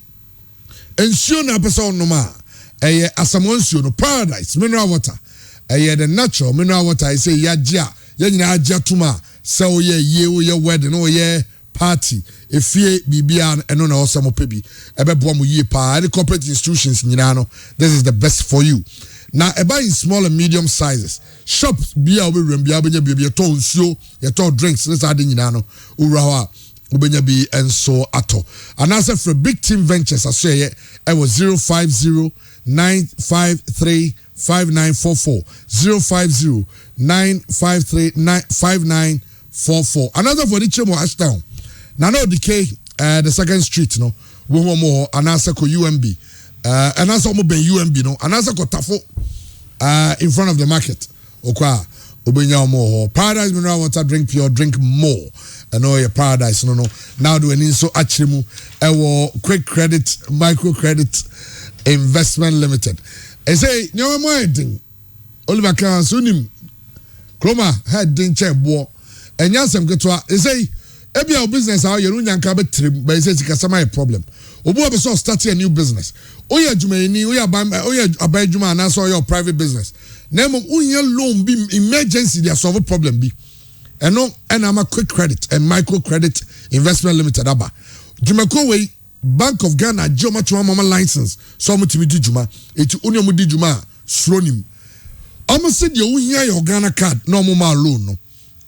ensure na person no ma asamonsuo no paradise mineral water the natural mineral water I say ya nyina agya tuma say ye wedding o ye party efie bibia eno na osamo pebi ebebo mo ye pa any corporate institutions nyina no this is the best for you. Now, about in small and medium sizes, shops be a bia be a ton nsuo, your ton drinks, let's add in Yano, Urawa, Ubenya be and so ato. And as for big team ventures, I say I was 050-953-5944. 050-953-5944. Another for the Chemo Ashtown. Now, no decay, the second street, no, one more, and answer ko UMB. And as almost be UMB no and as a kotafo in front of the market okwa obenya more paradise mineral water drink pure drink more and all your paradise no now do any so achemu quick credit micro credit investment limited I say nyo mo edin Oliver kan so nim kroma head din che bo enya sem ketwa I say Ebi our business how you don't yanka be trim, but it's a customer problem. Obu be so start a new business. Oya jumeni, oya abai juma and also your private business. Nemo unya loan be emergency they solve problem be. And no, and I'm a quick credit and micro credit investment limited aba. Jumako way Bank of Ghana Joma Chuma Mama license. So much to Juma. It's Unya Mudi Juma Sronim. Almost said you hear your Ghana card no more loan. No.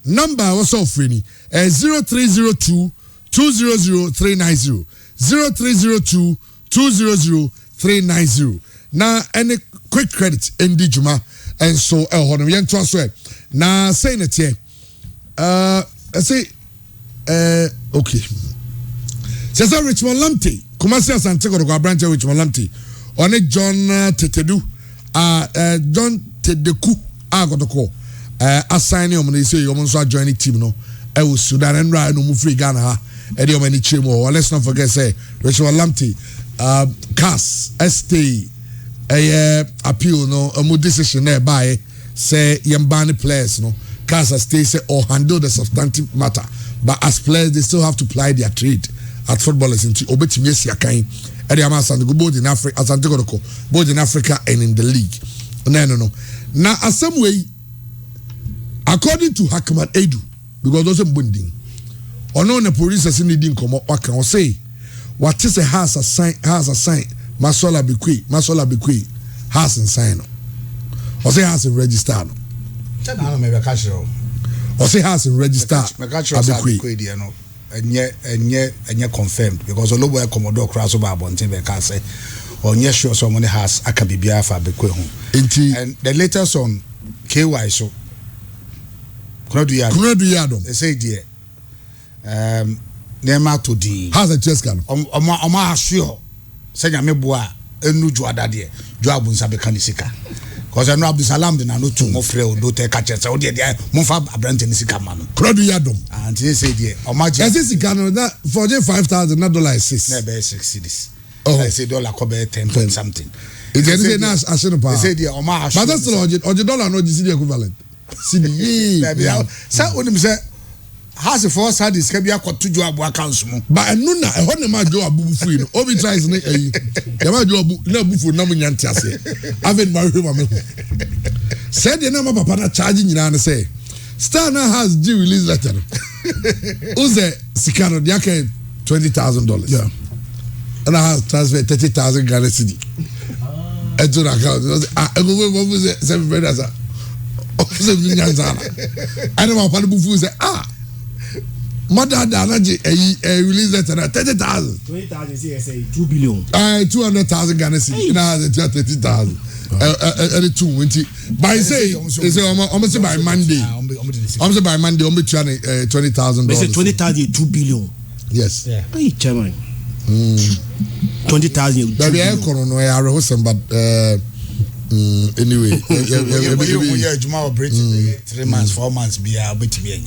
Number was offering 0302 200 390 0302 200 390. Now any quick credit in Juma and so hold young transfer. Now saying it here. I say okay. Says Richmond Lamptey, Kumasi Asanteko go branch Richmond Lamptey. On it John Tetedu, John Tedeku, agotoko. Assigning on say you almost join the team no. I was Sudan and Ryan no move free Ghana. Eddie many chimo. Let's not forget say Richmond Lamptey, CAS, ST, appeal no a more decision there by say Yambani players no. CAS stay say or handle the substantive matter, but as players they still have to ply their trade. At footballers into obetimi asiakan e dey am asante go both in Africa asante go both in Africa and in the league no na asem way according to Hakman Edu because those bonding ono na police need din komo waka o say what is a has a sign masola bekwe has in sign o say has in register no tana me be ka shiro o say has in register bekwe no enye confirmed because olobo e Commodore Kraso ba abontin be can say onye sure someone has akabibia fa bekwe hu and the latest on KY so Kunadu Yadom they say there nema to di has a chest can oma assure say nyame boa enu juada de juabu nsa be kan sika because I know Abdul Salam na no too mo frɛ o do te ka chese o de mo fa abrante ni sika ma no Kunadu Yadom and they say there omaji yes sika no that for $5,000 not $6 na be 6 cedis I say dollar ko be 10 point something it say na ashe pa they say there oma but that's still on dollar no the equivalent see say onim say has for sadis ka bia kwato jo abu accounts mu ba enu na eho ne ma jo abu fu no obi tries ne eyi ya ma jo abu na abu fu na munya ntiase aven ma hwe ma me said the number papa na charge nyina ne say Star now has due release letter uze sikano dia ke $20,000 yeah and I have transfer 30,000 Ghana cedi eto na account ego we say 7 brothers o se munya nzana ana ma papa bu fu say Mother Danaji release that 30,000. 20,000 say 2 billion. 200,000 Ghana cedi. Now 30,000. Any 220. By say almost by Monday. Almost by Monday. Almost $20,000. They say 20,000 2 billion. Yes. Yeah. Hey, chairman. 20,000. Baby, I don't know. I was but anyway. Yeah, Juma operating 3 months, 4 months. Be a bit be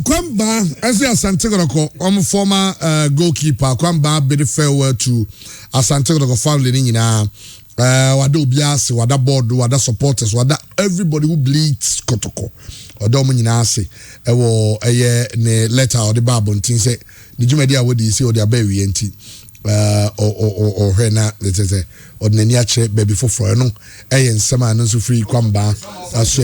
Kwamba as Asante Goroko former goalkeeper Kwamba bid farewell to Asante Goroko family nyina wada obiase wada board wada supporters wada everybody who bleeds Kotoko odo mo nyina ase ewo eye ne letter or the bible ntin say the jumadi awodi say o dia ba wi enti or hena let's ordinary actually baby for no nsema no so free Kwamba so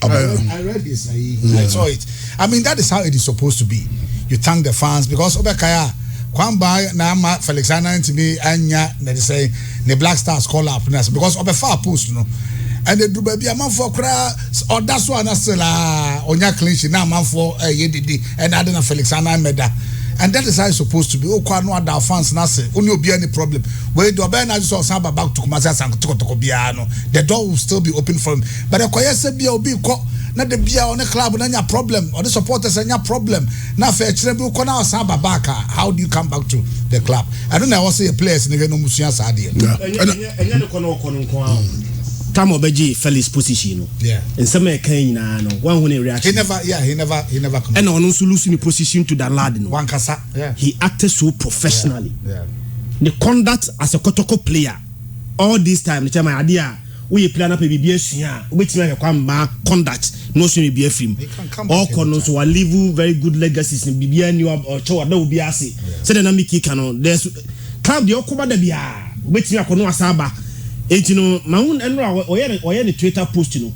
I read this I saw it. I mean that is how it is supposed to be. You thank the fans because Obekaya Kwamba na ma Felix Anantimi anya they say the Black Stars call up because Obefa post no and the baby a man for cry or that's one asela onya clinch na man for yedidi and adena Felix Anameda. And that is how it's supposed to be. Oh, kwa no other fans na say only be any problem. Where the Ben I just saw back to Kumasi Sankotoko Biano. The door will still be open for him. But the Koya say be obi ko na the bia on the club na nya problem or the supporters nya problem. Na fe chrebu ko na Samba back. How do you come back to the club? I don't know what say players in the no musuya sade. Enya kono time obeji Felix position. Yeah. And some can na no one when reaction. He never come. And on also losing the position to that lad no. One kasa. Yeah. He acted so professionally. Yeah. The conduct as a Kotoko player all this time the time idea we plan up a BBS, which may come back conduct, no sooner be a film. All corners will leave very good legacies in BBN or Choa, no be assay. Said an Amiki canon. There's Club the Okuba de Bia, which me a Kono Saba. And you know, my own and or any Twitter post, you know,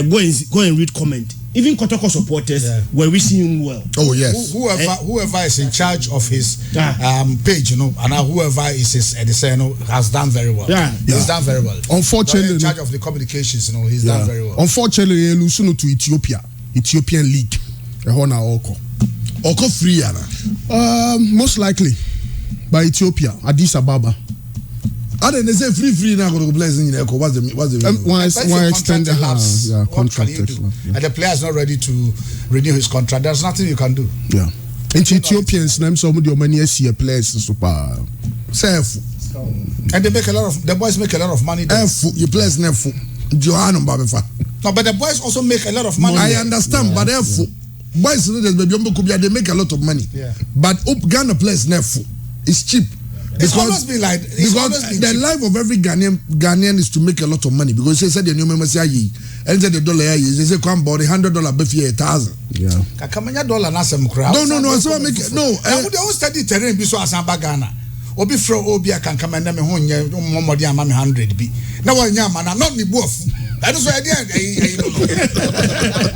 go and read comment. Even Kotoko supporters were wishing him well. Oh yes. Whoever is in charge of his page, you know, and whoever is his editor, you know, has done very well. He's done very well. Unfortunately, in charge of the communications, you know, he's done very well. Unfortunately, he lose to Ethiopian League. Oko free, most likely by Ethiopia, Addis Ababa. I didn't say free now go to blessing in Echo. What's the Why extend the lapse? Contract. And the player is not ready to renew his contract. There's nothing you can do. Yeah. And Ethiopians, name some of the money see players super safe. And they make the boys make a lot of money. You players never. Johanna Babefa. No, but the boys also make a lot of money. I understand, but therefore, boys they make a lot of money. Yeah. But Ghana players never. It's cheap. It's always been like because the life of every Ghanaian is to make a lot of money because they said the new members and said the dollar they say come about $100 before 1,000. Yeah. Kakamanya dollar na sem kura. No. So make no. We don't study terrain bi so asamba Ghana. Obi fro obi akankama na me ho nye momodi ama me 100 bi. Na wanya ama na not ni bofu. That is why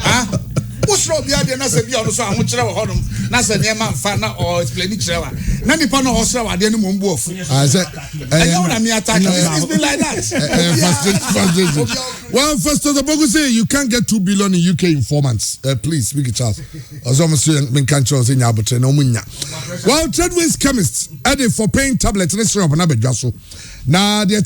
ah. Usro bia de na se bia no so ahwo kire wo hodom na se ne ma mfa na o explain kire wa na nipa no osra wa de no mo mbu ofu I said me attack it's been like that well first of all say you can't get 2 billion in UK in 4 months please speak it Charles as almost men can choose in abutre no munya well Treadway's chemist added for paying tablets in syrup na bedwa so na the